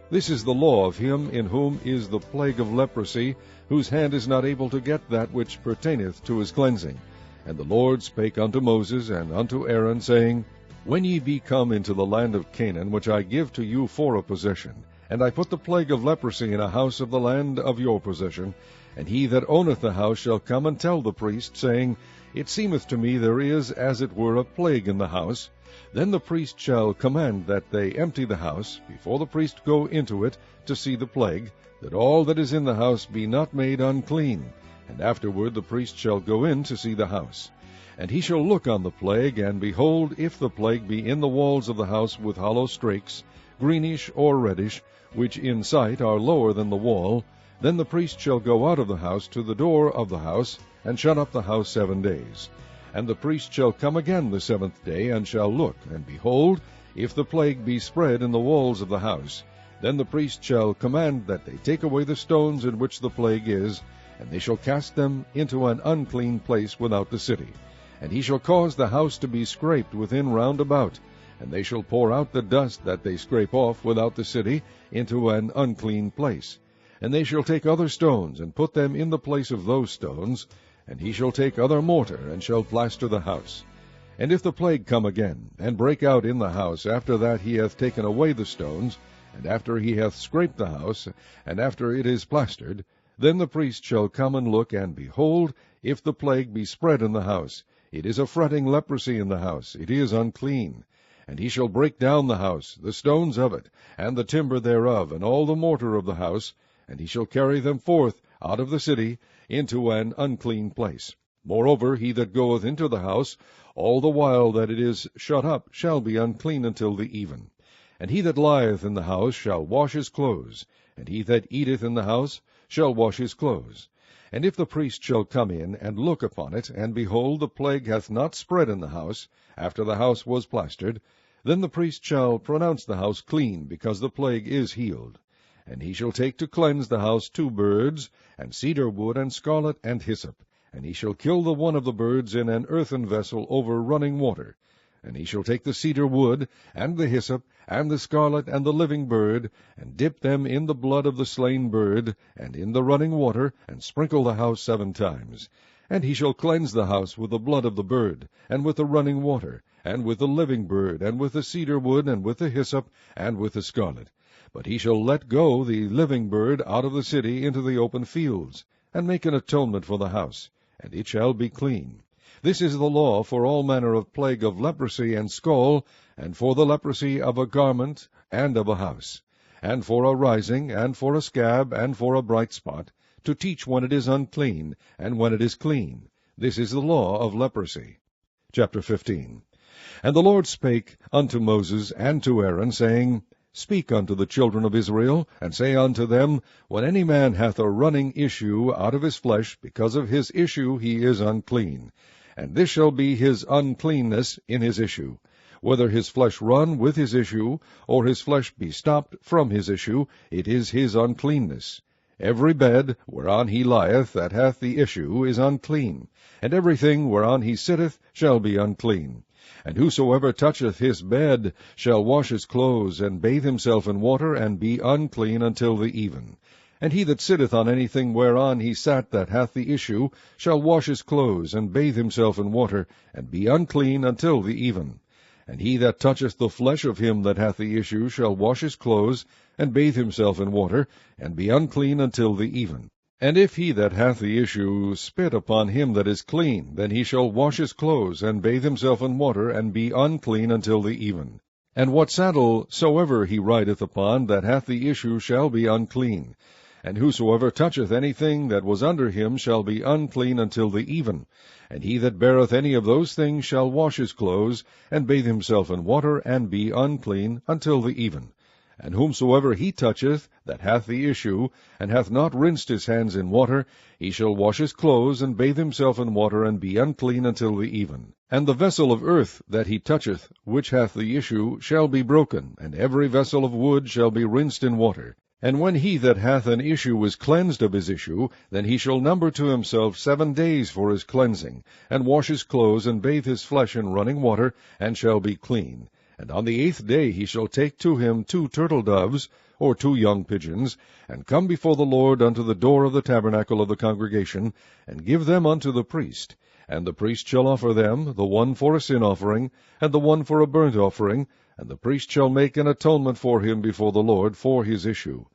This is the law of him in whom is the plague of leprosy, whose hand is not able to get that which pertaineth to his cleansing. And the Lord spake unto Moses and unto Aaron, saying, When ye be come into the land of Canaan, which I give to you for a possession, and I put the plague of leprosy in a house of the land of your possession, and he that owneth the house shall come and tell the priest, saying, It seemeth to me there is as it were a plague in the house. Then the priest shall command that they empty the house, before the priest go into it to see the plague, that all that is in the house be not made unclean. And afterward the priest shall go in to see the house. And he shall look on the plague, and behold, if the plague be in the walls of the house with hollow strakes, greenish or reddish, which in sight are lower than the wall, then the priest shall go out of the house to the door of the house, and shut up the house 7 days. And the priest shall come again the 7th day, and shall look, and behold, if the plague be spread in the walls of the house, then the priest shall command that they take away the stones in which the plague is, and they shall cast them into an unclean place without the city. And he shall cause the house to be scraped within round about, and they shall pour out the dust that they scrape off without the city into an unclean place. And they shall take other stones, and put them in the place of those stones, and he shall take other mortar, and shall plaster the house. And if the plague come again, and break out in the house, after that he hath taken away the stones, and after he hath scraped the house, and after it is plastered, Then the priest shall come and look, and behold, if the plague be spread in the house, it is a fretting leprosy in the house, it is unclean. And he shall break down the house, the stones of it, and the timber thereof, and all the mortar of the house, and he shall carry them forth out of the city into an unclean place. Moreover, he that goeth into the house, all the while that it is shut up, shall be unclean until the even. And he that lieth in the house shall wash his clothes, and he that eateth in the house shall wash his clothes. And if the priest shall come in and look upon it, and behold, the plague hath not spread in the house, after the house was plastered, then the priest shall pronounce the house clean, because the plague is healed. And he shall take to cleanse the house 2 birds, and cedar wood, and scarlet, and hyssop. And he shall kill the one of the birds in an earthen vessel over running water. And he shall take the cedar wood, and the hyssop, and the scarlet, and the living bird, and dip them in the blood of the slain bird, and in the running water, and sprinkle the house 7 times. And he shall cleanse the house with the blood of the bird, and with the running water, and with the living bird, and with the cedar wood, and with the hyssop, and with the scarlet. But he shall let go the living bird out of the city into the open fields, and make an atonement for the house, and it shall be clean. This is the law for all manner of plague of leprosy and scall, and for the leprosy of a garment and of a house, and for a rising, and for a scab, and for a bright spot, to teach when it is unclean, and when it is clean. This is the law of leprosy. Chapter 15. And the Lord spake unto Moses and to Aaron, saying, Speak unto the children of Israel, and say unto them, When any man hath a running issue out of his flesh, because of his issue he is unclean. And this shall be his uncleanness in his issue. Whether his flesh run with his issue, or his flesh be stopped from his issue, it is his uncleanness. Every bed whereon he lieth that hath the issue is unclean, and everything whereon he sitteth shall be unclean. And whosoever toucheth his bed shall wash his clothes, and bathe himself in water, and be unclean until the even. And he that sitteth on anything whereon he sat that hath the issue shall wash his clothes, and bathe himself in water, and be unclean until the even. And he that toucheth the flesh of him that hath the issue shall wash his clothes, and bathe himself in water, and be unclean until the even. And if he that hath the issue spit upon him that is clean, then he shall wash his clothes, and bathe himself in water, and be unclean until the even. And what saddle soever he rideth upon that hath the issue shall be unclean. And whosoever toucheth anything that was under him shall be unclean until the even. And he that beareth any of those things shall wash his clothes, and bathe himself in water, and be unclean until the even. And whomsoever he toucheth that hath the issue, and hath not rinsed his hands in water, he shall wash his clothes, and bathe himself in water, and be unclean until the even. And the vessel of earth that he toucheth, which hath the issue, shall be broken, and every vessel of wood shall be rinsed in water. And when he that hath an issue is cleansed of his issue, then he shall number to himself 7 days for his cleansing, and wash his clothes, and bathe his flesh in running water, and shall be clean. And on the 8th day he shall take to him 2 turtle doves, or 2 young pigeons, and come before the Lord unto the door of the tabernacle of the congregation, and give them unto the priest. And the priest shall offer them, the one for a sin offering, and the one for a burnt offering, and the priest shall make an atonement for him before the Lord for his issue.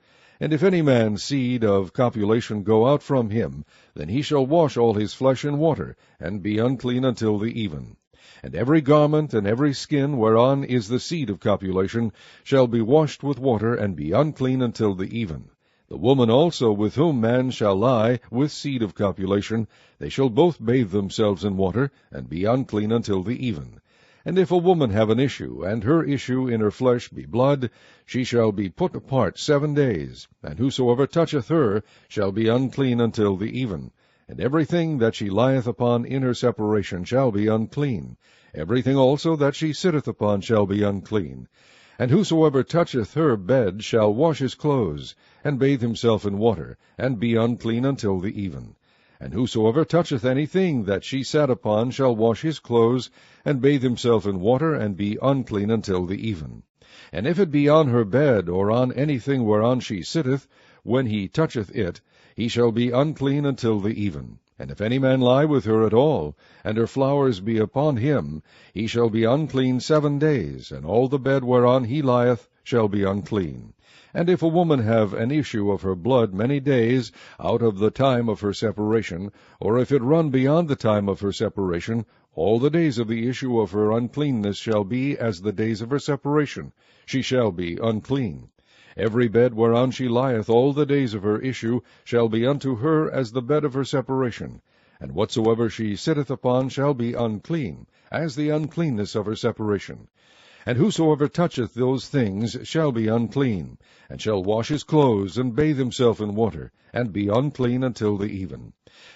And if any man's seed of copulation go out from him, then he shall wash all his flesh in water, and be unclean until the even. And every garment and every skin whereon is the seed of copulation shall be washed with water, and be unclean until the even. The woman also with whom man shall lie with seed of copulation, they shall both bathe themselves in water, and be unclean until the even. And if a woman have an issue, and her issue in her flesh be blood, she shall be put apart 7 days, and whosoever toucheth her shall be unclean until the even. And everything that she lieth upon in her separation shall be unclean. Everything also that she sitteth upon shall be unclean. And whosoever toucheth her bed shall wash his clothes, and bathe himself in water, and be unclean until the even. And whosoever toucheth anything that she sat upon shall wash his clothes, and bathe himself in water, and be unclean until the even. And if it be on her bed, or on anything whereon she sitteth, when he toucheth it, he shall be unclean until the even. And if any man lie with her at all, and her flowers be upon him, he shall be unclean 7 days, and all the bed whereon he lieth shall be unclean. And if a woman have an issue of her blood many days out of the time of her separation, or if it run beyond the time of her separation, all the days of the issue of her uncleanness shall be as the days of her separation. She shall be unclean. Every bed whereon she lieth all the days of her issue shall be unto her as the bed of her separation. And whatsoever she sitteth upon shall be unclean, as the uncleanness of her separation. And whosoever toucheth those things shall be unclean, and shall wash his clothes, and bathe himself in water, and be unclean until the even.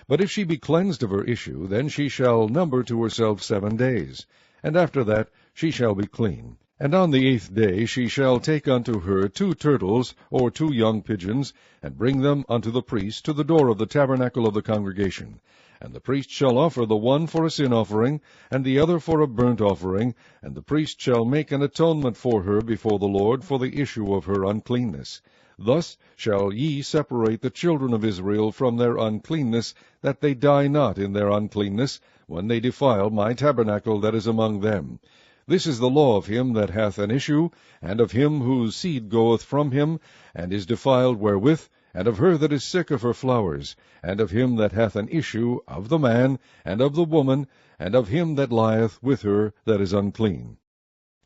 But if she be cleansed of her issue, then she shall number to herself 7 days, and after that she shall be clean. And on the 8th day she shall take unto her 2 turtles, or 2 young pigeons, and bring them unto the priest to the door of the tabernacle of the congregation. And the priest shall offer the one for a sin offering, and the other for a burnt offering, and the priest shall make an atonement for her before the Lord for the issue of her uncleanness. Thus shall ye separate the children of Israel from their uncleanness, that they die not in their uncleanness, when they defile my tabernacle that is among them. This is the law of him that hath an issue, and of him whose seed goeth from him, and is defiled wherewith, and of her that is sick of her flowers, and of him that hath an issue, of the man, and of the woman, and of him that lieth with her that is unclean.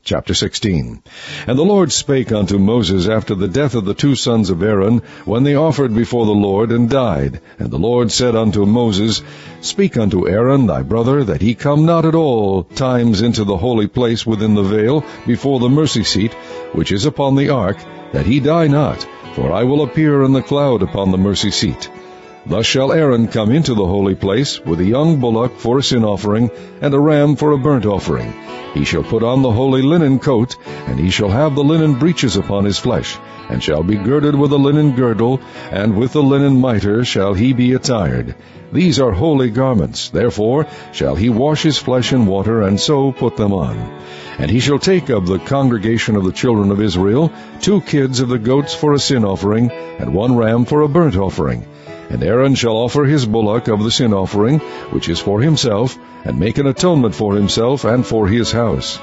Chapter 16. And the Lord spake unto Moses after the death of the 2 sons of Aaron, when they offered before the Lord, and died. And the Lord said unto Moses, Speak unto Aaron thy brother, that he come not at all times into the holy place within the veil, before the mercy seat, which is upon the ark, that he die not, for I will appear in the cloud upon the mercy seat. Thus shall Aaron come into the holy place, with a young bullock for a sin offering, and a ram for a burnt offering. He shall put on the holy linen coat, and he shall have the linen breeches upon his flesh, and shall be girded with a linen girdle, and with the linen mitre shall he be attired. These are holy garments, therefore shall he wash his flesh in water, and so put them on. And he shall take of the congregation of the children of Israel 2 kids of the goats for a sin offering, and 1 ram for a burnt offering. And Aaron shall offer his bullock of the sin offering, which is for himself, and make an atonement for himself and for his house.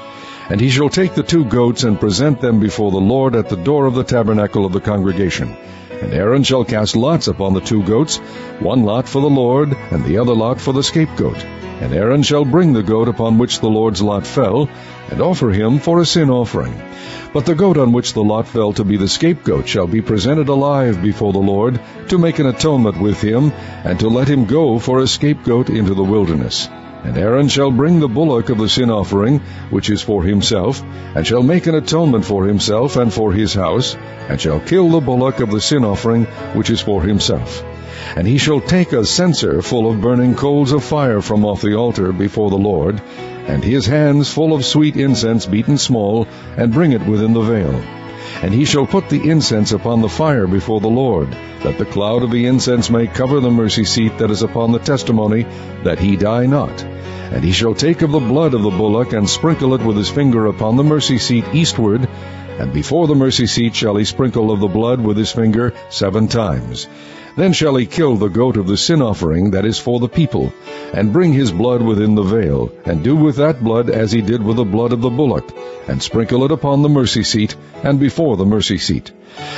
And he shall take the 2 goats, and present them before the Lord at the door of the tabernacle of the congregation. And Aaron shall cast lots upon the 2 goats, 1 lot for the Lord, and the other lot for the scapegoat. And Aaron shall bring the goat upon which the Lord's lot fell, and offer him for a sin offering. But the goat on which the lot fell to be the scapegoat shall be presented alive before the Lord, to make an atonement with him, and to let him go for a scapegoat into the wilderness. And Aaron shall bring the bullock of the sin offering, which is for himself, and shall make an atonement for himself and for his house, and shall kill the bullock of the sin offering, which is for himself. And he shall take a censer full of burning coals of fire from off the altar before the Lord, and his hands full of sweet incense beaten small, and bring it within the veil. And he shall put the incense upon the fire before the Lord, that the cloud of the incense may cover the mercy seat that is upon the testimony, that he die not. And he shall take of the blood of the bullock, and sprinkle it with his finger upon the mercy seat eastward, and before the mercy seat shall he sprinkle of the blood with his finger 7 times. Then shall he kill the goat of the sin offering that is for the people, and bring his blood within the veil, and do with that blood as he did with the blood of the bullock, and sprinkle it upon the mercy seat, and before the mercy seat.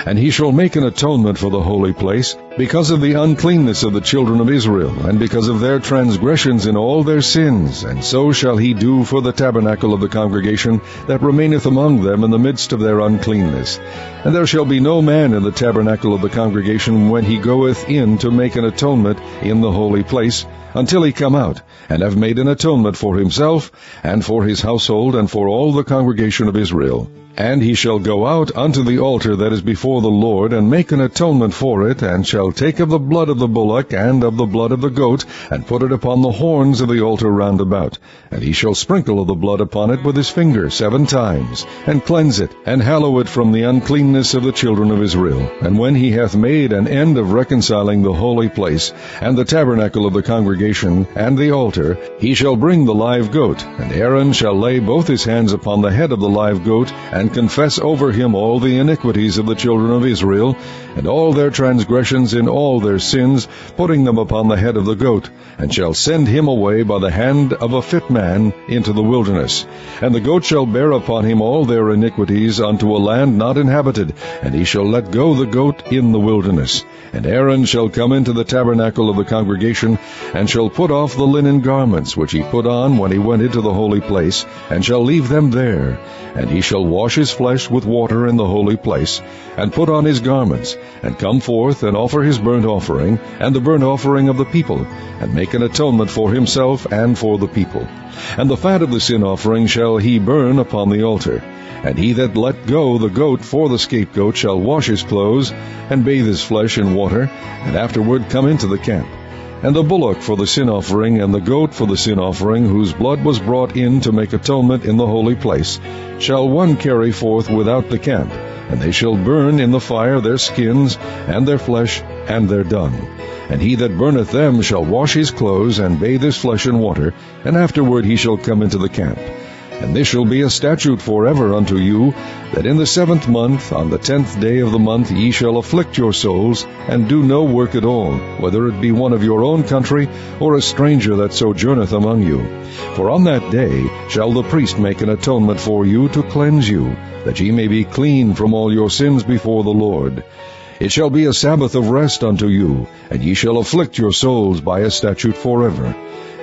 And he shall make an atonement for the holy place, because of the uncleanness of the children of Israel, and because of their transgressions in all their sins. And so shall he do for the tabernacle of the congregation that remaineth among them in the midst of their uncleanness. And there shall be no man in the tabernacle of the congregation when he goeth in to make an atonement in the holy place, until he come out, and have made an atonement for himself, and for his household, and for all the congregation of Israel. And he shall go out unto the altar that is before the Lord, and make an atonement for it, and shall take of the blood of the bullock, and of the blood of the goat, and put it upon the horns of the altar round about. And he shall sprinkle of the blood upon it with his finger 7 times, and cleanse it, and hallow it from the uncleanness of the children of Israel. And when he hath made an end of reconciliation, reconciling the holy place, and the tabernacle of the congregation, and the altar, he shall bring the live goat, and Aaron shall lay both his hands upon the head of the live goat, and confess over him all the iniquities of the children of Israel, and all their transgressions in all their sins, putting them upon the head of the goat, and shall send him away by the hand of a fit man into the wilderness. And the goat shall bear upon him all their iniquities unto a land not inhabited, and he shall let go the goat in the wilderness. And Aaron shall come into the tabernacle of the congregation, and shall put off the linen garments which he put on when he went into the holy place, and shall leave them there. And he shall wash his flesh with water in the holy place, and put on his garments, and come forth and offer his burnt offering, and the burnt offering of the people, and make an atonement for himself and for the people. And the fat of the sin offering shall he burn upon the altar. And he that let go the goat for the scapegoat shall wash his clothes, and bathe his flesh in water, and afterward come into the camp. And the bullock for the sin offering, and the goat for the sin offering, whose blood was brought in to make atonement in the holy place, shall one carry forth without the camp, and they shall burn in the fire their skins, and their flesh, and their dung. And he that burneth them shall wash his clothes, and bathe his flesh in water, and afterward he shall come into the camp. And this shall be a statute forever unto you, that in the 7th month, on the 10th day of the month, ye shall afflict your souls, and do no work at all, whether it be one of your own country, or a stranger that sojourneth among you. For on that day shall the priest make an atonement for you to cleanse you, that ye may be clean from all your sins before the Lord. It shall be a Sabbath of rest unto you, and ye shall afflict your souls by a statute forever.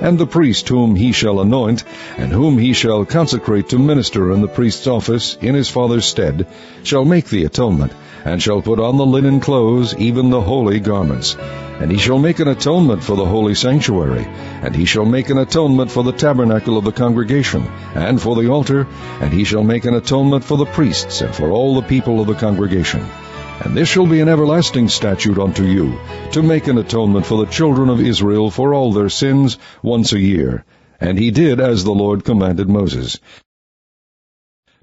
And the priest whom he shall anoint, and whom he shall consecrate to minister in the priest's office in his father's stead, shall make the atonement, and shall put on the linen clothes, even the holy garments. And he shall make an atonement for the holy sanctuary, and he shall make an atonement for the tabernacle of the congregation, and for the altar, and he shall make an atonement for the priests, and for all the people of the congregation. And this shall be an everlasting statute unto you, to make an atonement for the children of Israel for all their sins once a year. And he did as the Lord commanded Moses.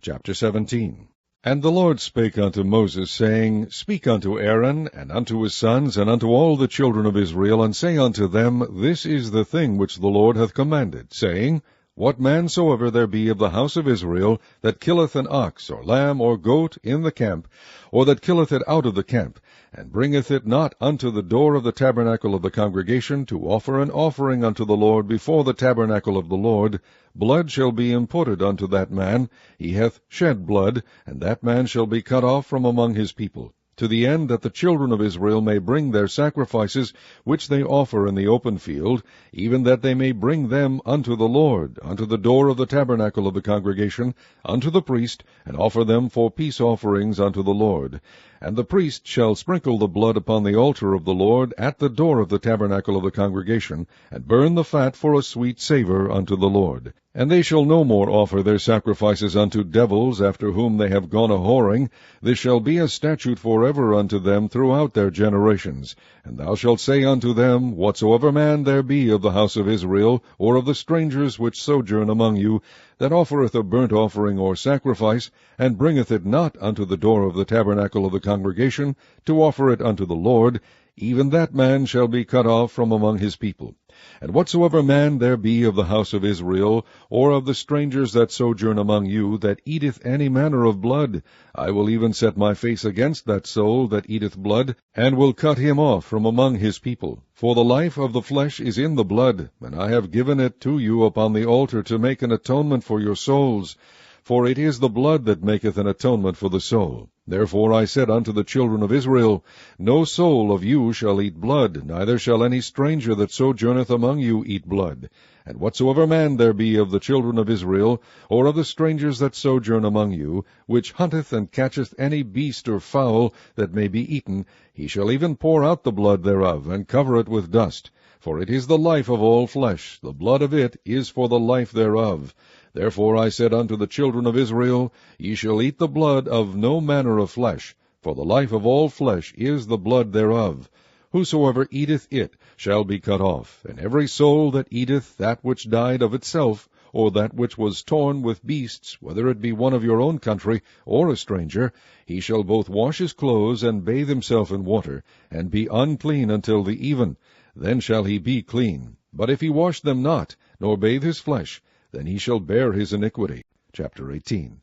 Chapter 17. And the Lord spake unto Moses, saying, Speak unto Aaron, and unto his sons, and unto all the children of Israel, and say unto them, This is the thing which the Lord hath commanded, saying, What man soever there be of the house of Israel, that killeth an ox, or lamb, or goat, in the camp, or that killeth it out of the camp, and bringeth it not unto the door of the tabernacle of the congregation, to offer an offering unto the Lord before the tabernacle of the Lord, blood shall be imputed unto that man. He hath shed blood, and that man shall be cut off from among his people, to the end that the children of Israel may bring their sacrifices which they offer in the open field, even that they may bring them unto the Lord, unto the door of the tabernacle of the congregation, unto the priest, and offer them for peace offerings unto the Lord. And the priest shall sprinkle the blood upon the altar of the Lord at the door of the tabernacle of the congregation, and burn the fat for a sweet savour unto the Lord. And they shall no more offer their sacrifices unto devils, after whom they have gone a-whoring. This shall be a statute forever unto them throughout their generations. And thou shalt say unto them, Whatsoever man there be of the house of Israel, or of the strangers which sojourn among you, that offereth a burnt offering or sacrifice, and bringeth it not unto the door of the tabernacle of the congregation, to offer it unto the Lord, even that man shall be cut off from among his people. And whatsoever man there be of the house of Israel, or of the strangers that sojourn among you, that eateth any manner of blood, I will even set my face against that soul that eateth blood, and will cut him off from among his people. For the life of the flesh is in the blood, and I have given it to you upon the altar to make an atonement for your souls. For it is the blood that maketh an atonement for the soul. Therefore I said unto the children of Israel, No soul of you shall eat blood, neither shall any stranger that sojourneth among you eat blood. And whatsoever man there be of the children of Israel, or of the strangers that sojourn among you, which hunteth and catcheth any beast or fowl that may be eaten, he shall even pour out the blood thereof, and cover it with dust. For it is the life of all flesh, the blood of it is for the life thereof. Therefore I said unto the children of Israel, Ye shall eat the blood of no manner of flesh, for the life of all flesh is the blood thereof. Whosoever eateth it shall be cut off, and every soul that eateth that which died of itself, or that which was torn with beasts, whether it be one of your own country, or a stranger, he shall both wash his clothes, and bathe himself in water, and be unclean until the even. Then shall he be clean. But if he wash them not, nor bathe his flesh, then he shall bear his iniquity. Chapter 18.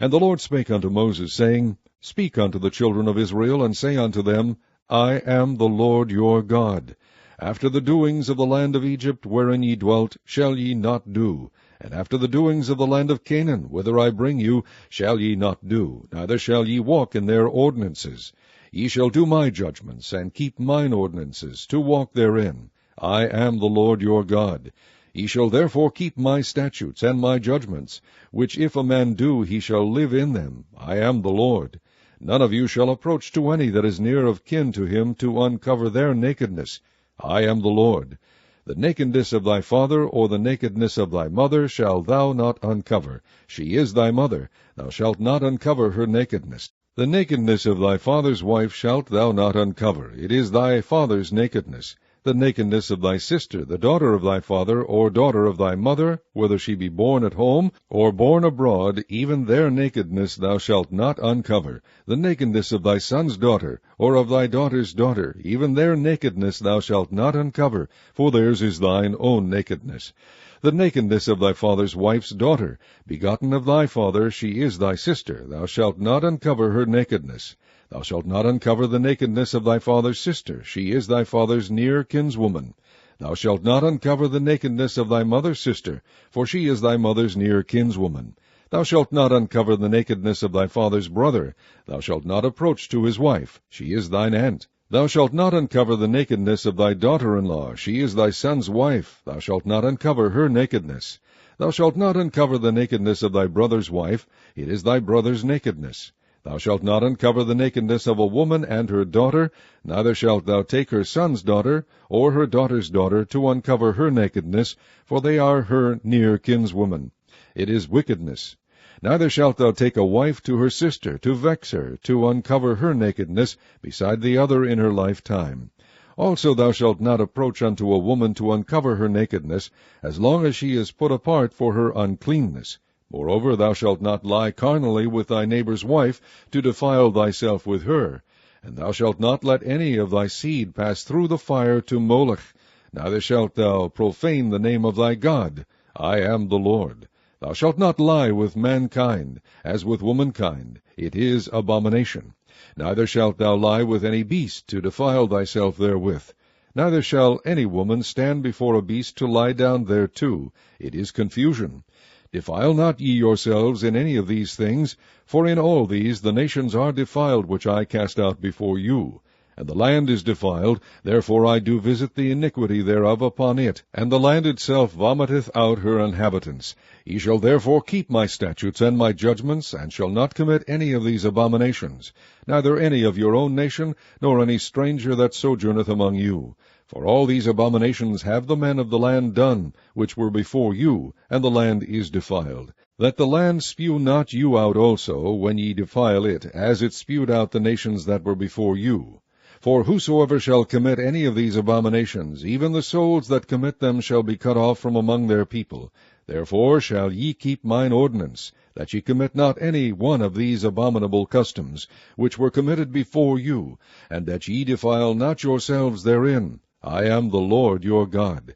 And the Lord spake unto Moses, saying, Speak unto the children of Israel, and say unto them, I am the Lord your God. After the doings of the land of Egypt, wherein ye dwelt, shall ye not do. And after the doings of the land of Canaan, whither I bring you, shall ye not do, neither shall ye walk in their ordinances. Ye shall do my judgments, and keep mine ordinances, to walk therein. I am the Lord your God. Ye shall therefore keep my statutes and my judgments, which if a man do, he shall live in them. I am the Lord. None of you shall approach to any that is near of kin to him, to uncover their nakedness. I am the Lord. The nakedness of thy father, or the nakedness of thy mother, shalt thou not uncover. She is thy mother. Thou shalt not uncover her nakedness. The nakedness of thy father's wife shalt thou not uncover. It is thy father's nakedness. The nakedness of thy sister, the daughter of thy father, or daughter of thy mother, whether she be born at home, or born abroad, even their nakedness thou shalt not uncover. The nakedness of thy son's daughter, or of thy daughter's daughter, even their nakedness thou shalt not uncover, for theirs is thine own nakedness. The nakedness of thy father's wife's daughter, begotten of thy father, she is thy sister, thou shalt not uncover her nakedness. Thou shalt not uncover the nakedness of thy father's sister, she is thy father's near kinswoman. Thou shalt not uncover the nakedness of thy mother's sister, for she is thy mother's near kinswoman. Thou shalt not uncover the nakedness of thy father's brother. Thou shalt not approach to his wife, she is thine aunt. Thou shalt not uncover the nakedness of thy daughter-in-law, she is thy son's wife. Thou shalt not uncover her nakedness. Thou shalt not uncover the nakedness of thy brother's wife, it is thy brother's nakedness. Thou shalt not uncover the nakedness of a woman and her daughter, neither shalt thou take her son's daughter, or her daughter's daughter, to uncover her nakedness, for they are her near kinswoman. It is wickedness. Neither shalt thou take a wife to her sister, to vex her, to uncover her nakedness, beside the other in her lifetime. Also thou shalt not approach unto a woman to uncover her nakedness, as long as she is put apart for her uncleanness. Moreover, thou shalt not lie carnally with thy neighbor's wife, to defile thyself with her. And thou shalt not let any of thy seed pass through the fire to Moloch. Neither shalt thou profane the name of thy God. I am the Lord. Thou shalt not lie with mankind, as with womankind. It is abomination. Neither shalt thou lie with any beast, to defile thyself therewith. Neither shall any woman stand before a beast to lie down thereto. It is confusion. Defile not ye yourselves in any of these things, for in all these the nations are defiled which I cast out before you. And the land is defiled, therefore I do visit the iniquity thereof upon it, and the land itself vomiteth out her inhabitants. Ye shall therefore keep my statutes and my judgments, and shall not commit any of these abominations, neither any of your own nation, nor any stranger that sojourneth among you. For all these abominations have the men of the land done, which were before you, and the land is defiled. That the land spew not you out also, when ye defile it, as it spewed out the nations that were before you. For whosoever shall commit any of these abominations, even the souls that commit them shall be cut off from among their people. Therefore shall ye keep mine ordinance, that ye commit not any one of these abominable customs, which were committed before you, and that ye defile not yourselves therein. I am the Lord your God.